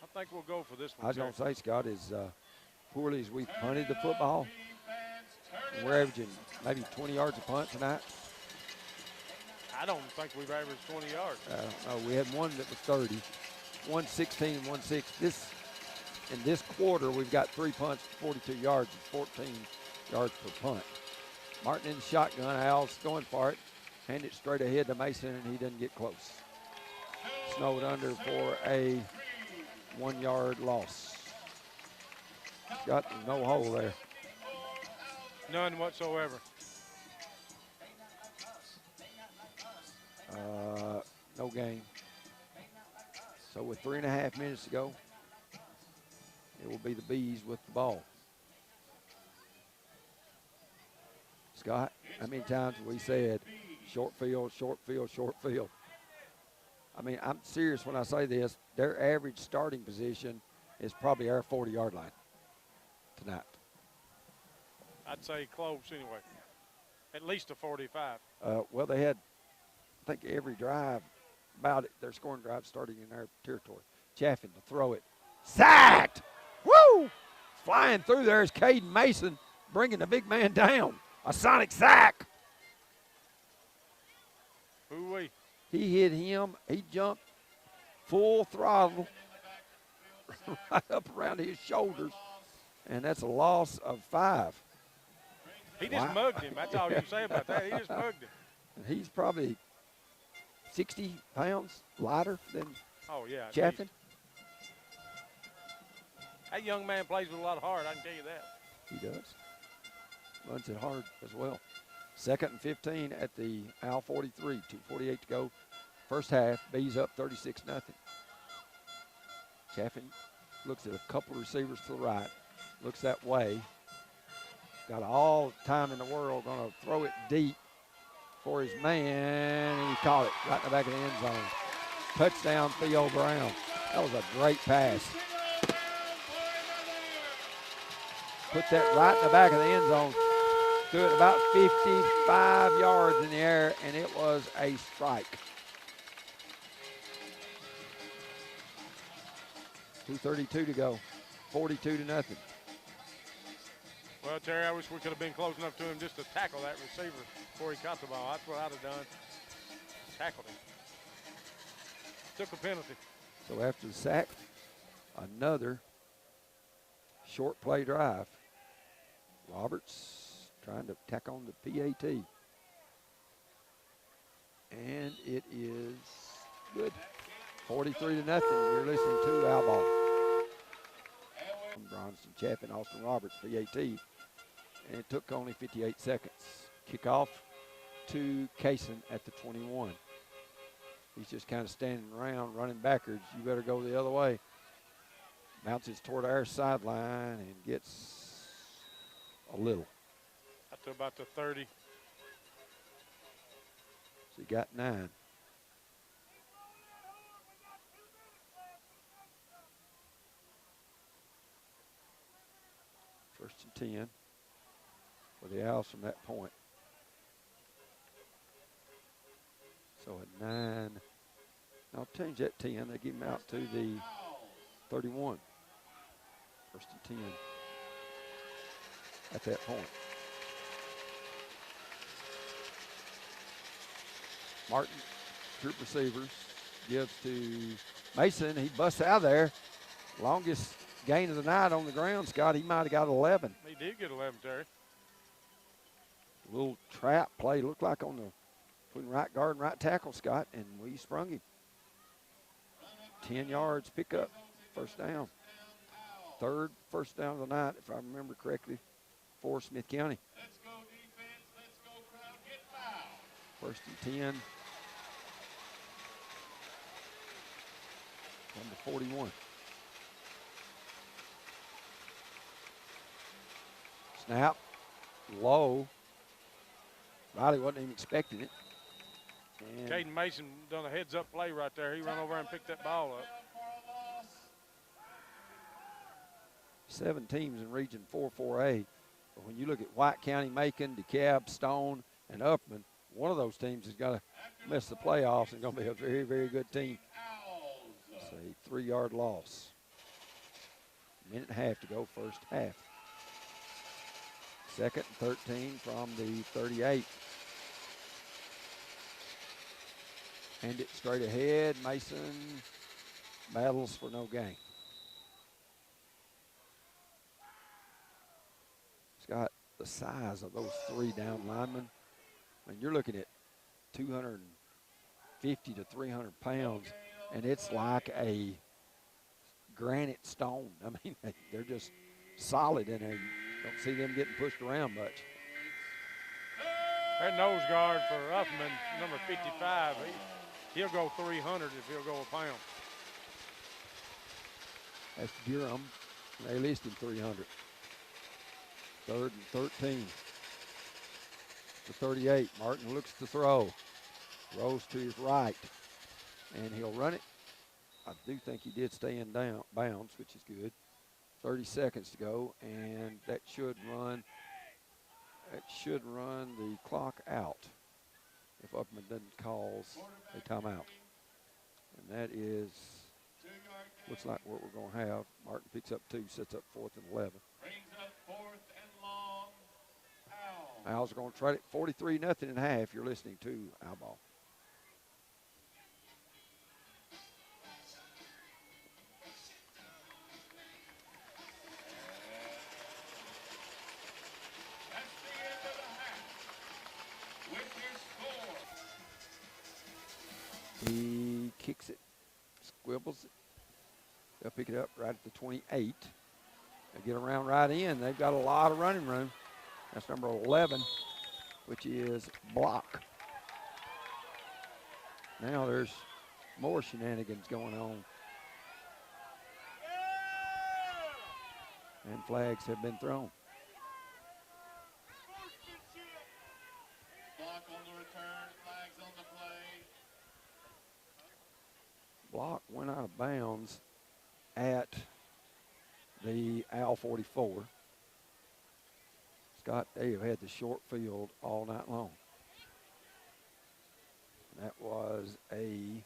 I think we'll go for this one. I was going to say, Scott, as poorly as we've punted the football, we're averaging maybe 20 yards a punt tonight. I don't think we've averaged 20 yards. I don't know. We had one that was 30, 116 and 16. In this quarter, we've got 3 punts for 42 yards and 14 yards per punt. Martin in the shotgun. Al's going for it. Hand it straight ahead to Mason, and he doesn't get close. Snowed under for a 1-yard loss. Got no hole there. None whatsoever. No gain. So with 3.5 minutes to go, it will be the Bees with the ball. Scott, how many times have we said short field, short field, short field? I mean, I'm serious when I say this. Their average starting position is probably our 40-yard line tonight. I'd say close anyway. At least a 45. Well, they had, I think, every drive about it. Their scoring drive starting in our territory. Chaffin to throw it. Sacked! Woo! Flying through there is Caden Mason, bringing the big man down. A sonic sack. Ooh-wee. He hit him. He jumped full throttle right up around his shoulders, and that's a loss of 5. He just mugged him. That's all you can say about that. He just mugged him. And he's probably 60 pounds lighter than Chaffin. That young man plays with a lot of heart, I can tell you that. He does. Runs it hard as well. 2nd and 15 at the Al 43, 2:48 to go. First half, Bees up 36-0. Chaffin looks at a couple of receivers to the right, looks that way. Got all the time in the world, going to throw it deep for his man, and he caught it right in the back of the end zone. Touchdown, Theo Brown. That was a great pass. Put that right in the back of the end zone. Threw it about 55 yards in the air, and it was a strike. 2:32 to go, 42-0. Well, Terry, I wish we could have been close enough to him just to tackle that receiver before he caught the ball. That's what I'd have done. Tackled him. Took a penalty. So after the sack, another short play drive. Roberts trying to tack on the PAT. And it is good. 43-0. You're listening to Our Ball. Bronson Chaffin, Austin Roberts, PAT. And it took only 58 seconds. Kickoff to Kaysen at the 21. He's just kind of standing around, running backwards. You better go the other way. Bounces toward our sideline and gets a little. Up to about the 30. So he got 9. First and 10 for the Owls from that point. So at 9, I'll change that 10. They give him out to the 31. First and 10. at that point. Martin, troop receivers, gives to Mason. He busts out of there. Longest gain of the night on the ground, Scott. He might have got 11. He did get 11, Terry. Little trap play, looked like on the between right guard and right tackle, Scott, and we sprung him. 10 yards, pick up, first down. Third first down of the night, if I remember correctly, for Smith County. Let's go defense. Let's go crowd. Get foul. First and 10. Number 41. Snap, low. Riley wasn't even expecting it. And Caden Mason done a heads-up play right there. He ran over and picked that ball up. 7 teams in Region 4-4A. But when you look at White County, Macon, DeKalb, Stone, and Upperman, one of those teams has got to miss the playoffs and going to be a very, very good team. It's a 3-yard loss. Minute and a half to go, first half. Second and 13 from the 38. Hand it straight ahead. Mason battles for no gain. Scott, the size of those 3 down linemen, I mean, you're looking at 250 to 300 pounds, and it's like a granite stone. I mean, they're just solid in there. You don't see them getting pushed around much. That nose guard for Upperman, number 55, he'll go 300 if he'll go a pound. That's Durham. They list him 300. Third and 13. The 38. Martin looks to throw. Throws to his right. And he'll run it. I do think he did stay in bounds, which is good. 30 seconds to go, and that should run the clock out if Upperman doesn't cause a timeout. And that is, looks like what we're going to have. Martin picks up 2, sets up 4th and 11. Brings up 4th and long. Owls are going to try it 43-0 in half. You're listening to Owl Ball. That's the end of the half. With your score. He kicks it, squibbles it. They'll pick it up right at the 28. They'll get around right in. They've got a lot of running room. That's number 11, which is Block. Now there's more shenanigans going on. And flags have been thrown. Block on the return. Flags on the play. Block went out of bounds at the Al 44. Scott, they have had the short field all night long. That was a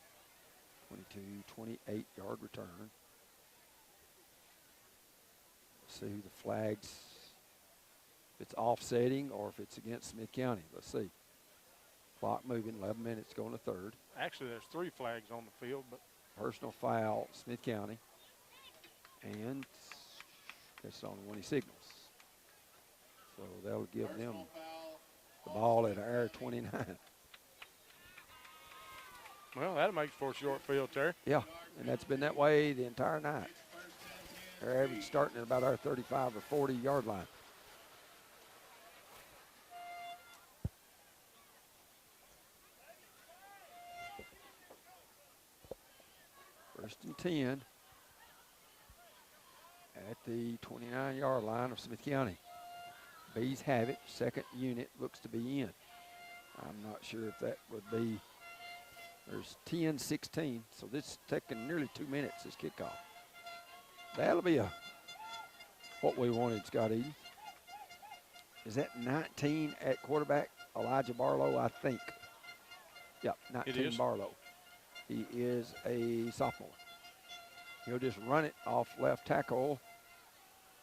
28-yard return. Let's see who the flags, if it's offsetting or if it's against Smith County. Let's see. Clock moving, 11 minutes going to third. Actually, there's 3 flags on the field, but Personal foul, Smith County. And that's only when he signals. So that'll give them the ball at our 29. well, that'll make for a short field, Terry. Yeah, and that's been that way the entire night. Our average starting at about our 35 or 40-yard line. First and 10 at the 29-yard line of Smith County. Bees have it. Second unit looks to be in. I'm not sure if that would be. There's 10-16, so this is taking nearly 2 minutes, this kickoff. That'll be what we wanted, Scott Eden. Is that 19 at quarterback, Elijah Barlow, I think? Yep, 19 Barlow. He is a sophomore. He'll just run it off left tackle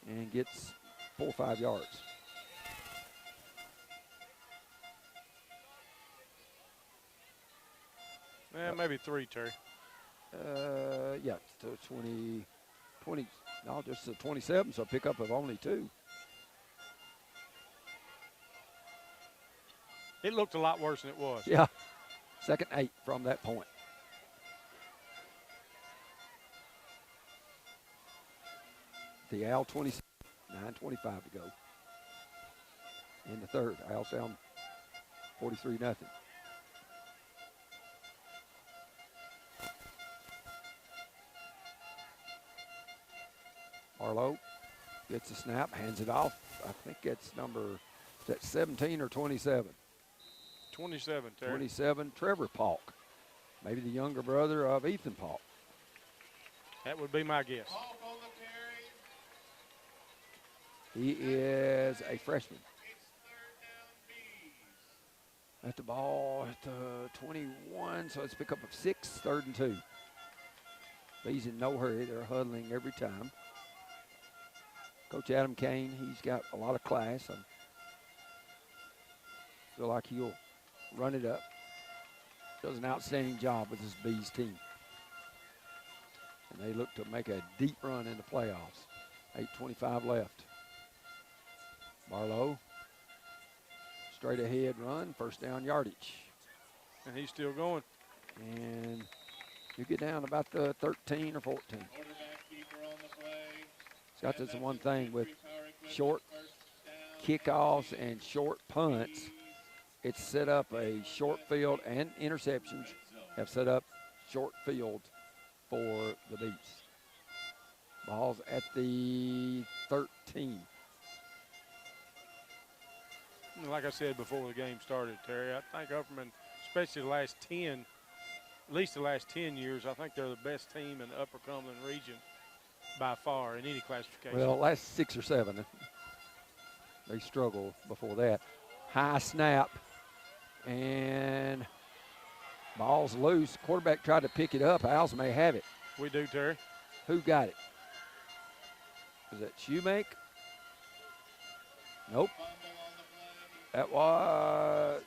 and gets 4 or 5 yards. Maybe 3, Terry. Yeah, to 20, no, just a 27, so pickup of only 2. It looked a lot worse than it was. Yeah, 2nd and 8 from that point. The Al 27, 9:25 to go. In the 3rd, Al down 43-0. Barlow gets the snap, hands it off. I think it's number, is that 17 or 27? 27, Terry. 27, Trevor Polk. Maybe the younger brother of Ethan Polk. That would be my guess. Polk on the carry. He is a freshman. It's 3rd down Bees. At the ball at the 21, so it's a pickup of 6, 3rd and 2. Bees in no hurry. They're huddling every time. Coach Adam Kane, he's got a lot of class. I feel like he'll run it up. Does an outstanding job with his Bees team. And they look to make a deep run in the playoffs. 8:25 left. Barlow, straight ahead run, 1st down yardage. And he's still going. And you get down about the 13 or 14. Quarterback keeper on the play. Scott, that's the one thing with short kickoffs and short punts. It's set up a short field, and interceptions have set up short field for the Bees. Ball's at the 13. Like I said before the game started, Terry, I think Upperman, especially the last 10, at least the last 10 years, I think they're the best team in the Upper Cumberland region by far in any classification. Well, last 6 or 7, they struggled before that. High snap, and ball's loose. Quarterback tried to pick it up. Owls may have it. We do, Terry. Who got it? Was that Shoemake? Nope. That was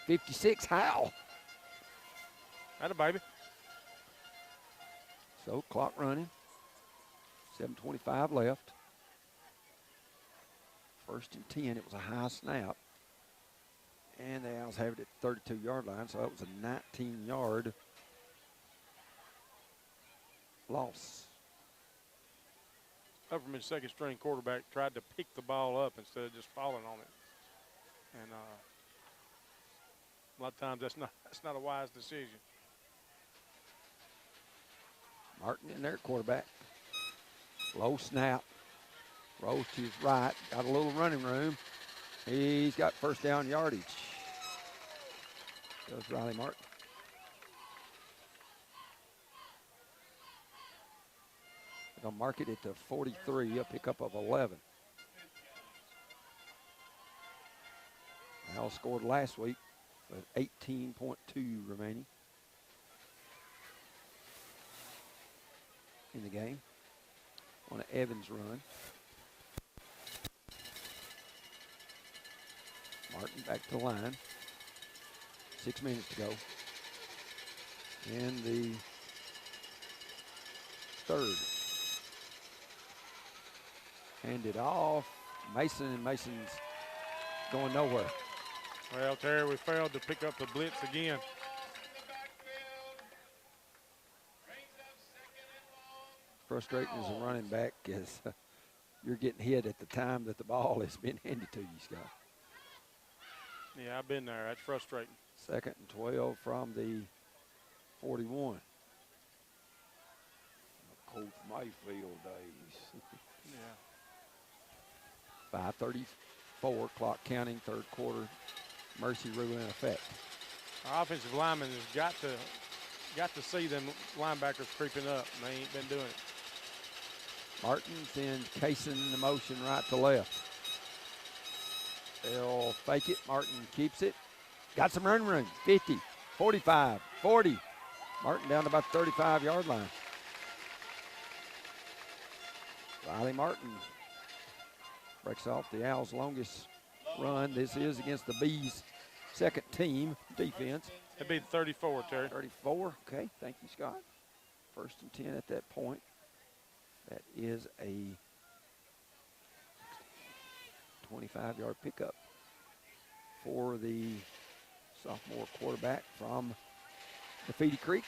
56, Howell. Atta baby. So clock running. 7:25 left. 1st and 10. It was a high snap. And the Owls have it at the 32-yard line, so that was a 19-yard loss. Upperman's 2nd string quarterback tried to pick the ball up instead of just falling on it. And a lot of times that's not a wise decision. Martin in there, quarterback. Low snap. Rolls to his right. Got a little running room. He's got 1st down yardage. Does Riley Martin. They'll mark it at the 43, a pickup of 11. Al scored last week with 18.2 remaining in the game on an Evans run. Martin back to the line. 6 minutes to go in the 3rd. Handed off. Mason, and Mason's going nowhere. Well, Terry, we failed to pick up the blitz again. Frustrating as a running back is you're getting hit at the time that the ball has been handed to you, Scott. Yeah, I've been there. That's frustrating. 2nd and 12 from the 41. Coach Mayfield days. Yeah. 5:34, clock counting, 3rd quarter. Mercy rule in effect. Our offensive lineman has got to see them linebackers creeping up, and they ain't been doing it. Martin sends Kaysen the motion right to left. They'll fake it. Martin keeps it. Got some running room. 50, 45, 40. Martin down to about the 35-yard line. Riley Martin breaks off the Owls' longest run. This is against the Bees second team defense. It'd be 34, Terry. 34, okay, thank you, Scott. 1st and 10 at that point. That is a 25-yard pickup for the sophomore quarterback from Defeaty Creek.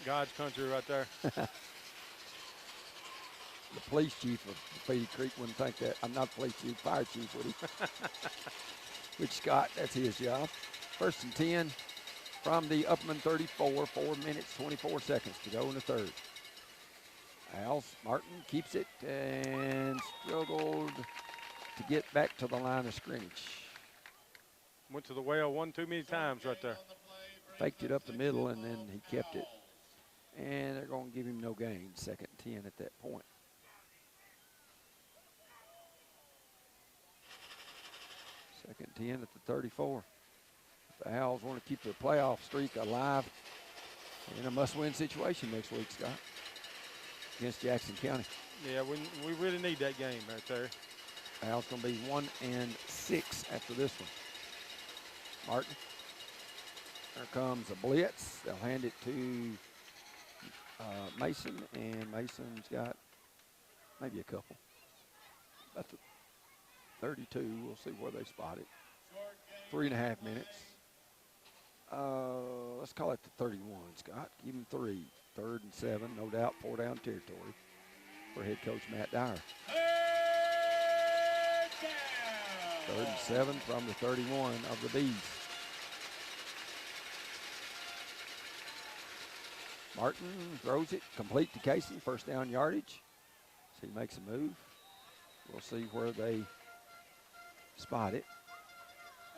God's country right there. The police chief of Defeaty Creek wouldn't think that. I'm not police chief, fire chief, would he? Which Scott, that's his job. 1st and 10 from the Upperman 34, 4 minutes, 24 seconds to go in the third. Als Martin keeps it and struggled to get back to the line of scrimmage. Went to the well one too many times right there. Faked it up the middle, and then he kept it. And they're going to give him no gain, 2nd and 10 at that point. Second 10 at the 34. The Owls want to keep their playoff streak alive in a must-win situation next week, Scott, against Jackson County. Yeah, we really need that game right there. Owls going to be 1-6 after this one. Martin. There comes a blitz. They'll hand it to Mason, and Mason's got maybe a couple. About the 32. We'll see where they spot it. 3.5 minutes. Let's call it the 31, Scott. Give him 3. 3rd and 7, no doubt, 4-down territory for head coach Matt Dyer. 3rd and 7 from the 31 of the Bees. Martin throws it complete to Casey, 1st down yardage. So he makes a move. We'll see where they spot it.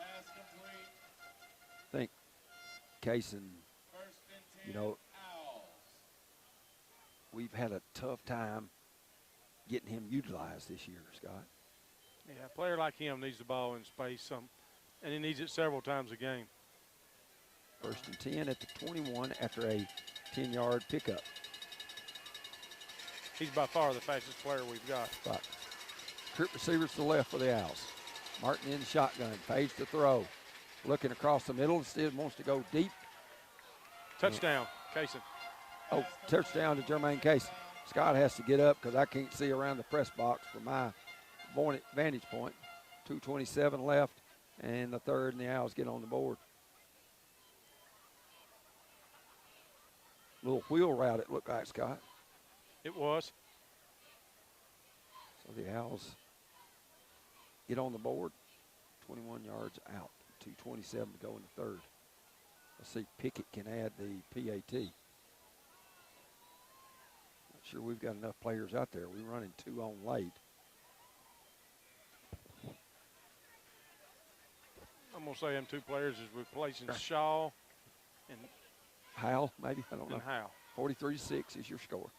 I think Kaysen, you know, we've had a tough time getting him utilized this year, Scott. Yeah, a player like him needs the ball in space, and he needs it several times a game. 1st and 10 at the 21 after a 10-yard pickup. He's by far the fastest player we've got. Right. Trip receivers to the left for the Owls. Martin in the shotgun, fades to throw. Looking across the middle, instead wants to go deep. Touchdown, Kaysen. Oh, touchdown to Jermaine Casey. Scott has to get up because I can't see around the press box from my vantage point. 2:27 left, and the 3rd, and the Owls get on the board. Little wheel route it looked like, Scott. It was. So the Owls get on the board. 21 yards out. 2:27 to go in the 3rd. Let's see, Pickett can add the PAT. Not sure we've got enough players out there. We're running 2 on late. I'm going to say them 2 players is replacing Shaw and Howell, maybe, I don't know. Howe. 43-6 is your score.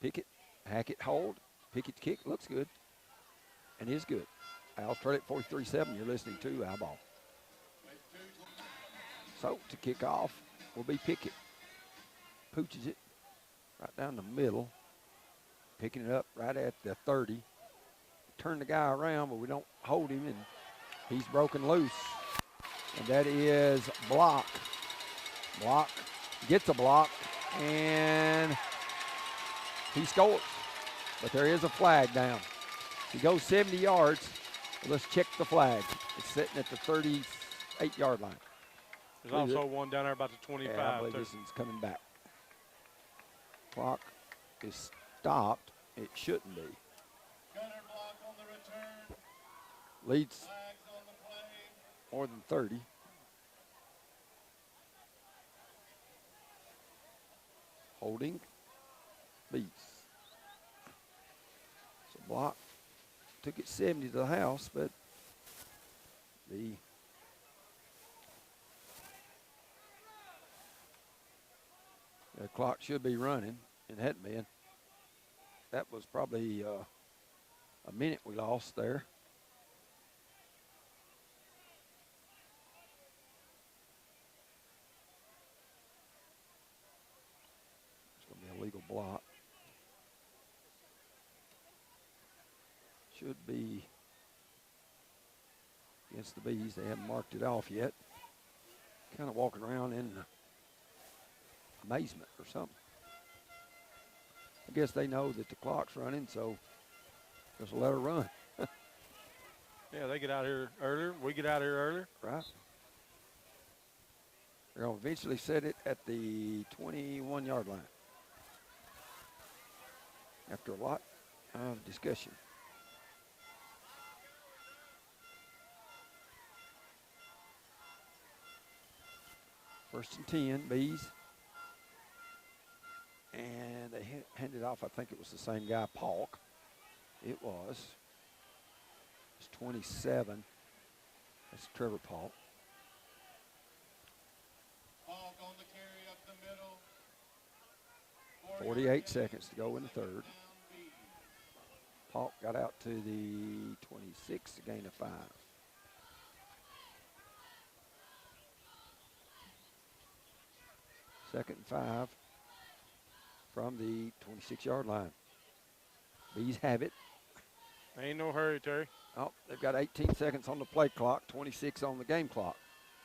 Pickett, Hackett, hold. Pickett kick, looks good. And is good. Owls start at 43-7. You're listening to Owl Ball. So to kick off will be Pickett. Pooches it right down the middle. Picking it up right at the 30. Turn the guy around, but we don't hold him, and he's broken loose. And that is block. Block, gets a block, and he scores. But there is a flag down. He goes 70 yards. Let's check the flag. It's sitting at the 38-yard line. There's also one down there about the 25. Yeah, I believe this one's coming back. Clock is stopped. It shouldn't be. Leads more than 30. Holding beats. So block took it 70 to the house, but the clock should be running, and hadn't been. That was probably a minute we lost there. It's going to be a legal block. Should be against the Bees. They haven't marked it off yet. Kind of walking around in amazement or something. I guess they know that the clock's running, so just let her run. Yeah, they get out here earlier. We get out here earlier. Right. They're going to eventually set it at the 21-yard line. After a lot of discussion. First and 10, Bees. And they handed off, I think it was the same guy, Polk. It was. It's 27. That's Trevor Polk. Hog on the carry up the middle. 48 seconds to go in the third. Polk got out to the 26, a gain of 5. Second and 5 from the 26-yard line. Bees have it. Ain't no hurry, Terry. Oh, they've got 18 seconds on the play clock, 26 on the game clock.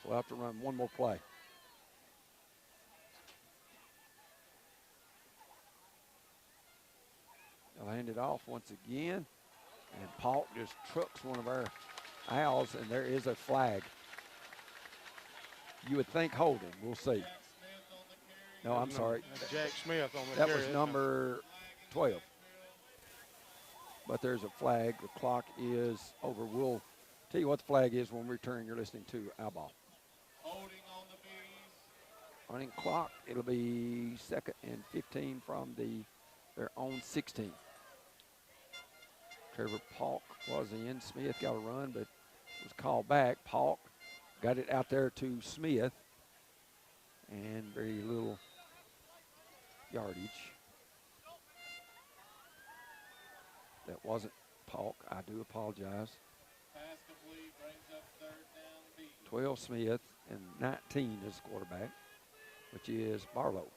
So we'll have to run one more play. They'll hand it off once again. And Polk just trucks one of our Owls, and there is a flag. You would think holding. We'll see. No, I'm sorry. That's Jack Smith on the That carry. was number 12. But there's a flag. The clock is over. We'll tell you what the flag is when we return. You're listening to Owl Ball. Holding on the Bees. Running clock. It'll be 2nd and 15 from their own 16. Trevor Polk was in. Smith got a run, but was called back. Polk got it out there to Smith. And very little yardage. That wasn't Polk. I do apologize. Pass complete, brings up 3rd down Bees. 12 Smith and 19 is quarterback, which is Barlow.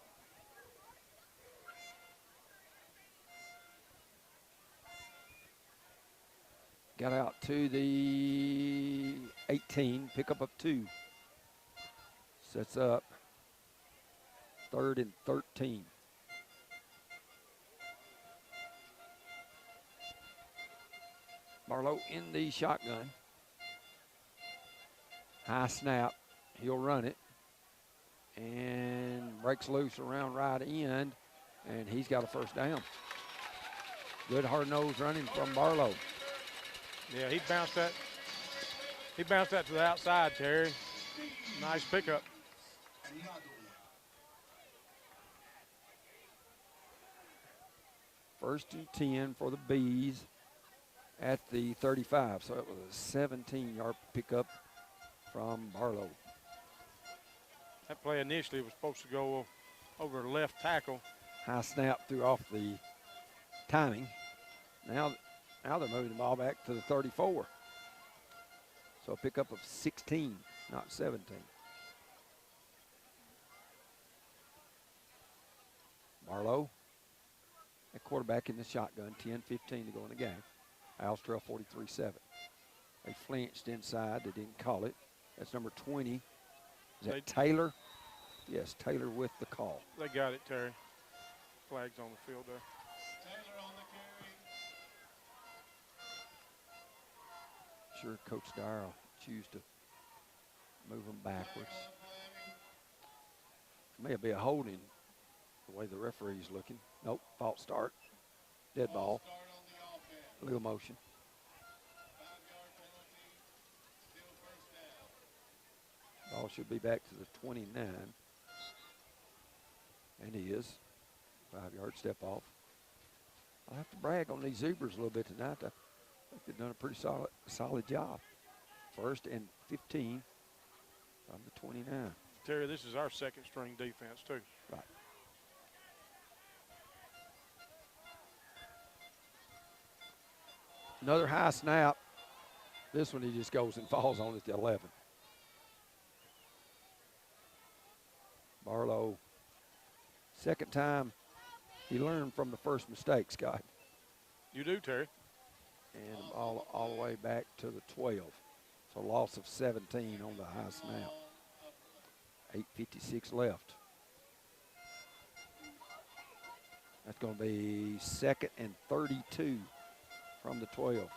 Got out to the 18, pickup of 2. Sets up 3rd and 13. Barlow in the shotgun. High snap. He'll run it. And breaks loose around right end. And he's got a first down. Good hard-nosed running from Barlow. Yeah, he bounced that. He bounced that to the outside, Terry. Nice pickup. First and 10 for the Bees at the 35. So it was a 17-yard pickup from Barlow. That play initially was supposed to go over the left tackle. High snap threw off the timing. Now they're moving the ball back to the 34. So a pickup of 16, not 17. Barlow, a quarterback in the shotgun, 10-15 to go in the game. Owls trail 43-7. They flinched inside. They didn't call it. That's number 20. Is that Taylor? Yes, Taylor with the call. They got it, Terry. Flags on the field there. Taylor on the carry. Sure, Coach Dyer will choose to move them backwards. May be a holding the way the referee's looking. Nope, false start. Dead ball. Start on the offense. Legal motion. 5-yard penalty. Still first down. Ball should be back to the 29. And he is. 5-yard step off. I'll have to brag on these Zebras a little bit tonight. I think they've done a pretty solid job. 1st and 15 from the 29. Terry, this is our 2nd string defense, too. Right. Another high snap. This one he just goes and falls on it to 11. Barlow, 2nd time he learned from the first mistake, Scott. You do, Terry. And all the way back to the 12. So loss of 17 on the high snap. 8:56 left. That's going to be 2nd and 32 from the 12.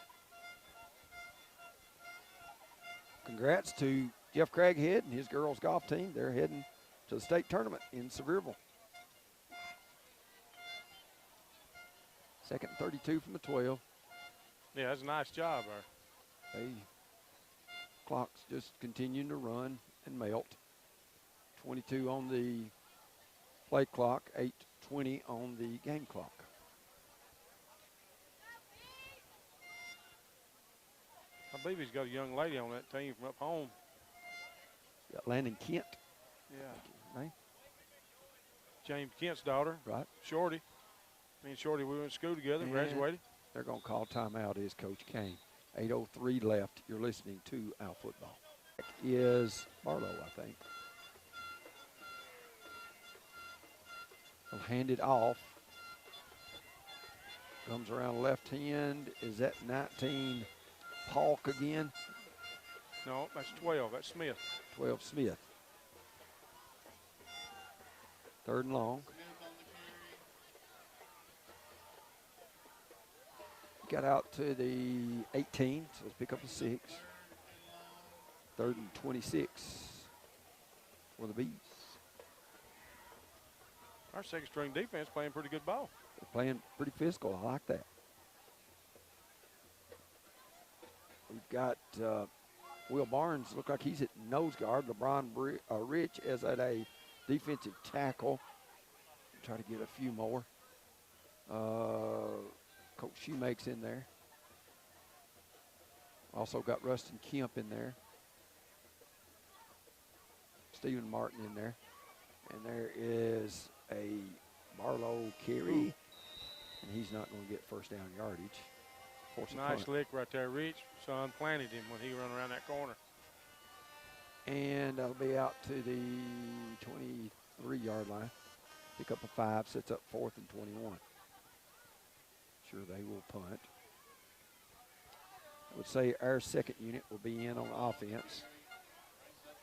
Congrats to Jeff Craighead and his girls golf team. They're heading to the state tournament in Sevierville. 2nd and 32 from the 12. Yeah, that's a nice job there. They clock's just continuing to run and melt. 22 on the play clock, 8:20 on the game clock. I believe he's got a young lady on that team from up home. Got Landon Kent. Yeah. Name? James Kent's daughter. Right. Shorty. Me and Shorty, we went to school together, And graduated. they're going to call timeout, is Coach Kane. 8:03 left. You're listening to Our Football. Is Barlow, I think. He'll hand it off. Comes around left hand. Is that 19 Polk again? No, that's 12. That's Smith. 12 Smith. 3rd and long. Got out to the 18, so let's pick up a 6. 3rd and 26 for the Bees. Our second string defense playing pretty good ball. They're playing pretty physical. I like that. We've got Will Barnes, look like he's at nose guard. LeBron Rich is at a defensive tackle. Try to get a few more. Coach Shoemake's in there. Also got Rustin Kemp in there. Stephen Martin in there. And there is a Barlow carry. And he's not going to get first down yardage. Nice lick right there. Rich, son, planted him when he run around that corner. And that'll be out to the 23-yard line. Pick up a 5, sets up 4th and 21. Sure they will punt. I would say our second unit will be in on offense.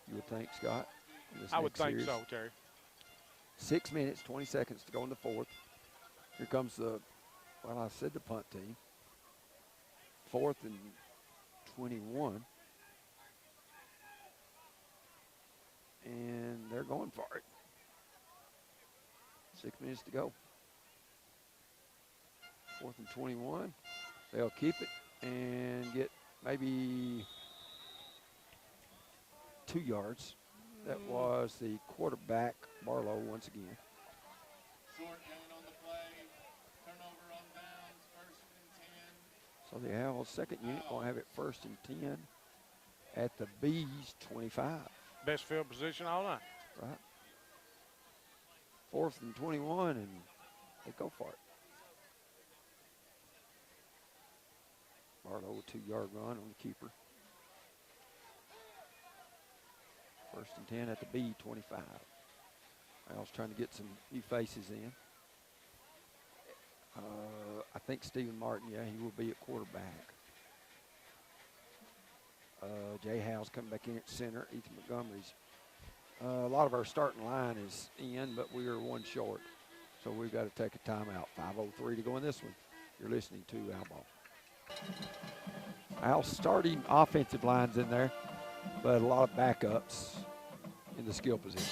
You would think, Scott? I would think so, Terry. 6 minutes, 20 seconds to go in the 4th. Here comes the, well, I said the punt team. 4th and 21. And they're going for it. 6 minutes to go. 4th and 21. They'll keep it and get maybe 2 yards. That was the quarterback, Barlow, once again. Short gain on the play. Turnover on downs. 1st and 10. So the Owls' second unit going to have it 1st and 10 at the Bees' 25. Best field position all night. Right. 4th and 21, and they go for it. Barlow, a 2-yard run on the keeper. 1st and 10 at the B 25. Owls trying to get some new faces in. I think Stephen Martin, yeah, he will be at quarterback. Jay Howe's coming back in at center. Ethan Montgomery's. A lot of our starting line is in, but we are 1 short. So we've got to take a timeout. 5:03 to go in this one. You're listening to Owl Ball. Owls starting offensive lines in there, but a lot of backups in the skill position.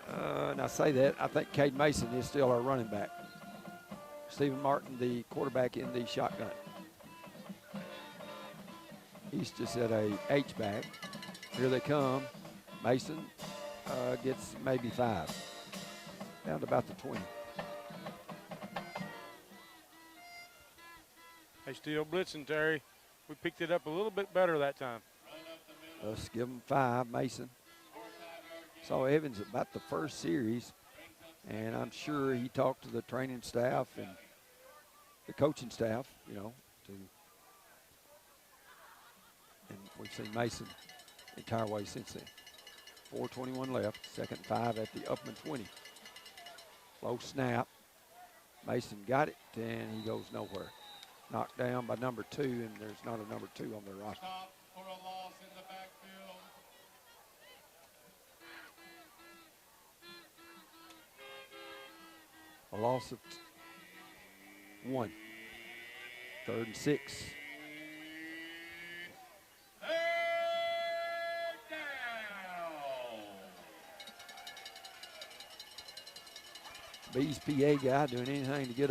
And I say that, I think Cade Mason is still our running back. Stephen Martin, the quarterback in the shotgun. He's just at a H-back. Here they come. Mason gets maybe 5. Down to about the 20. They still blitzing, Terry. We picked it up a little bit better that time. Let's give him 5, Mason. Saw Evans about the first series, and I'm sure he talked to the training staff and the coaching staff, you know, and we've seen Mason the entire way since then. 4:21 left, 2nd and 5 at the Upperman 20. Low snap. Mason got it, and he goes nowhere. Knocked down by number 2, and there's not a number 2 on the roster. for a loss in the backfield. A loss of 1. 3rd and 6. Third down. B's PA guy doing anything to get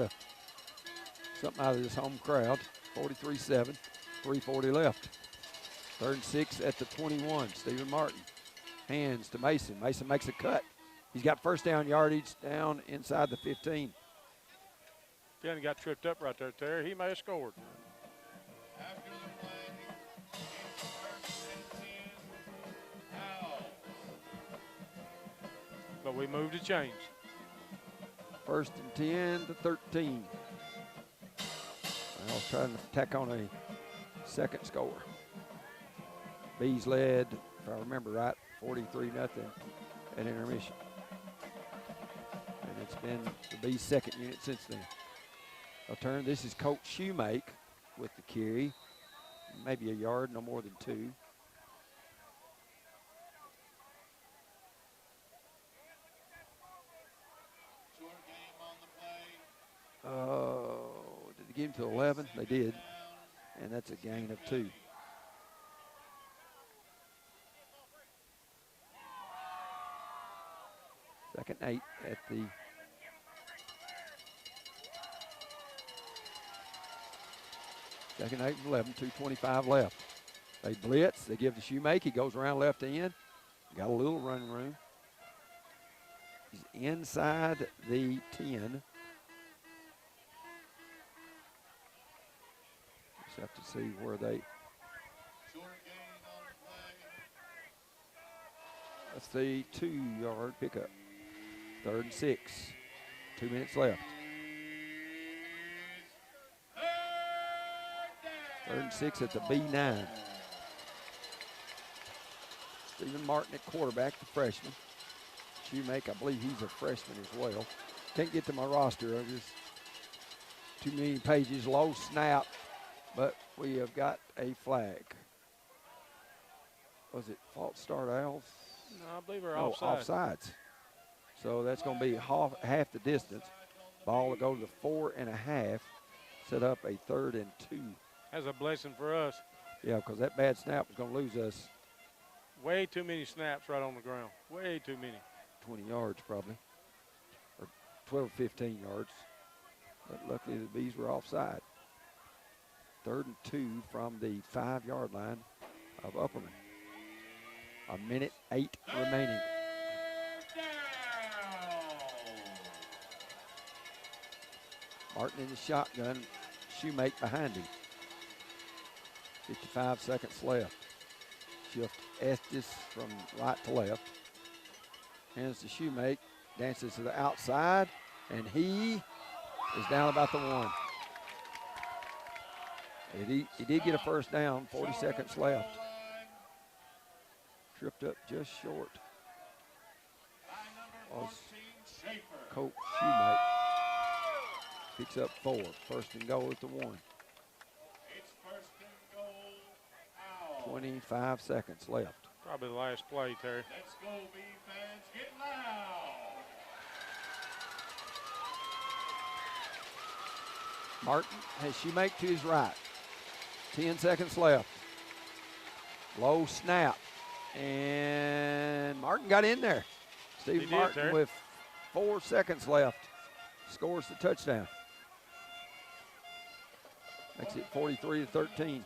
something out of this home crowd. 43-7, 3:40 left. 3rd and 6 at the 21. Stephen Martin hands to Mason. Mason makes a cut. He's got first down yardage down inside the 15. If he hadn't got tripped up right there, Terry, he may have scored. After the play, it's 1st and 10. Now. But we moved to change. 1st and 10 to 13. I was trying to tack on a second score. Bees led, if I remember right, 43-0 at intermission. And it's been the Bees' second unit since then. A turn. This is Coach Shoemake with the carry. Maybe a yard, no more than 2. Short game on the play. Did they give him to 11? They did. And that's a gain of 2. Second 8 at the second 8 and 11, 2:25 left. They blitz, they give to Shoemake, he goes around left end. Got a little running room. He's inside the 10. Just have to see where they. Short gain on the play. That's the 2-yard pickup. 3rd and 6. 2 minutes left. Third 3rd and 6 at the B9. Stephen Martin at quarterback, the freshman. Shoemake, I believe he's a freshman as well. Can't get to my roster. There's too many pages. Low snap, but we have got a flag. Was it false start, Owls? No, I believe we're No, offside. offsides. So that's going to be half the distance. Ball will go to the 4.5. Set up a 3rd and 2. That's a blessing for us. Yeah, because that bad snap was going to lose us Way too many snaps right on the ground. Way too many. 20 yards probably, or 12, 15 yards. But luckily the Bees were offside. 3rd and 2 from the 5-yard line of Upperman. 1:08 remaining. Martin in the shotgun, Shoemake behind him. 55 seconds left. Shift Estes from right to left. Hands to Shoemake, dances to the outside, and he is down about the 1. He did get a first down, 40 seconds left. Tripped up just short. Was Coach Shoemake. Picks up 4. 1st and goal at the 1. It's 1st and goal. Out. 25 seconds left. Probably the last play, Terry. Let's go, B fans. Get loud. Martin has Shoemake to his right. 10 seconds left. Low snap. And Martin got in there. Steve Martin Terry. with 4 seconds left scores the touchdown. Makes it 43-13. Touchdown, Smith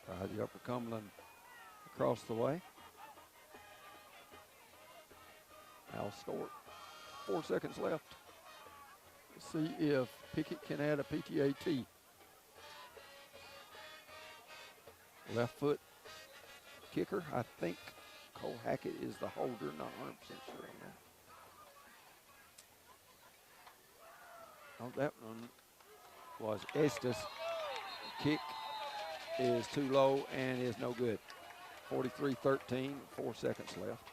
County. The Upper Cumberland across the way. Al scored. 4 seconds left. Let's see if Pickett can add a PTAT. Left foot kicker. I think Cole Hackett is the holder. Not 100% sure on that. Oh, that one was Estes. Kick is too low and is no good. 43-13, 4 seconds left.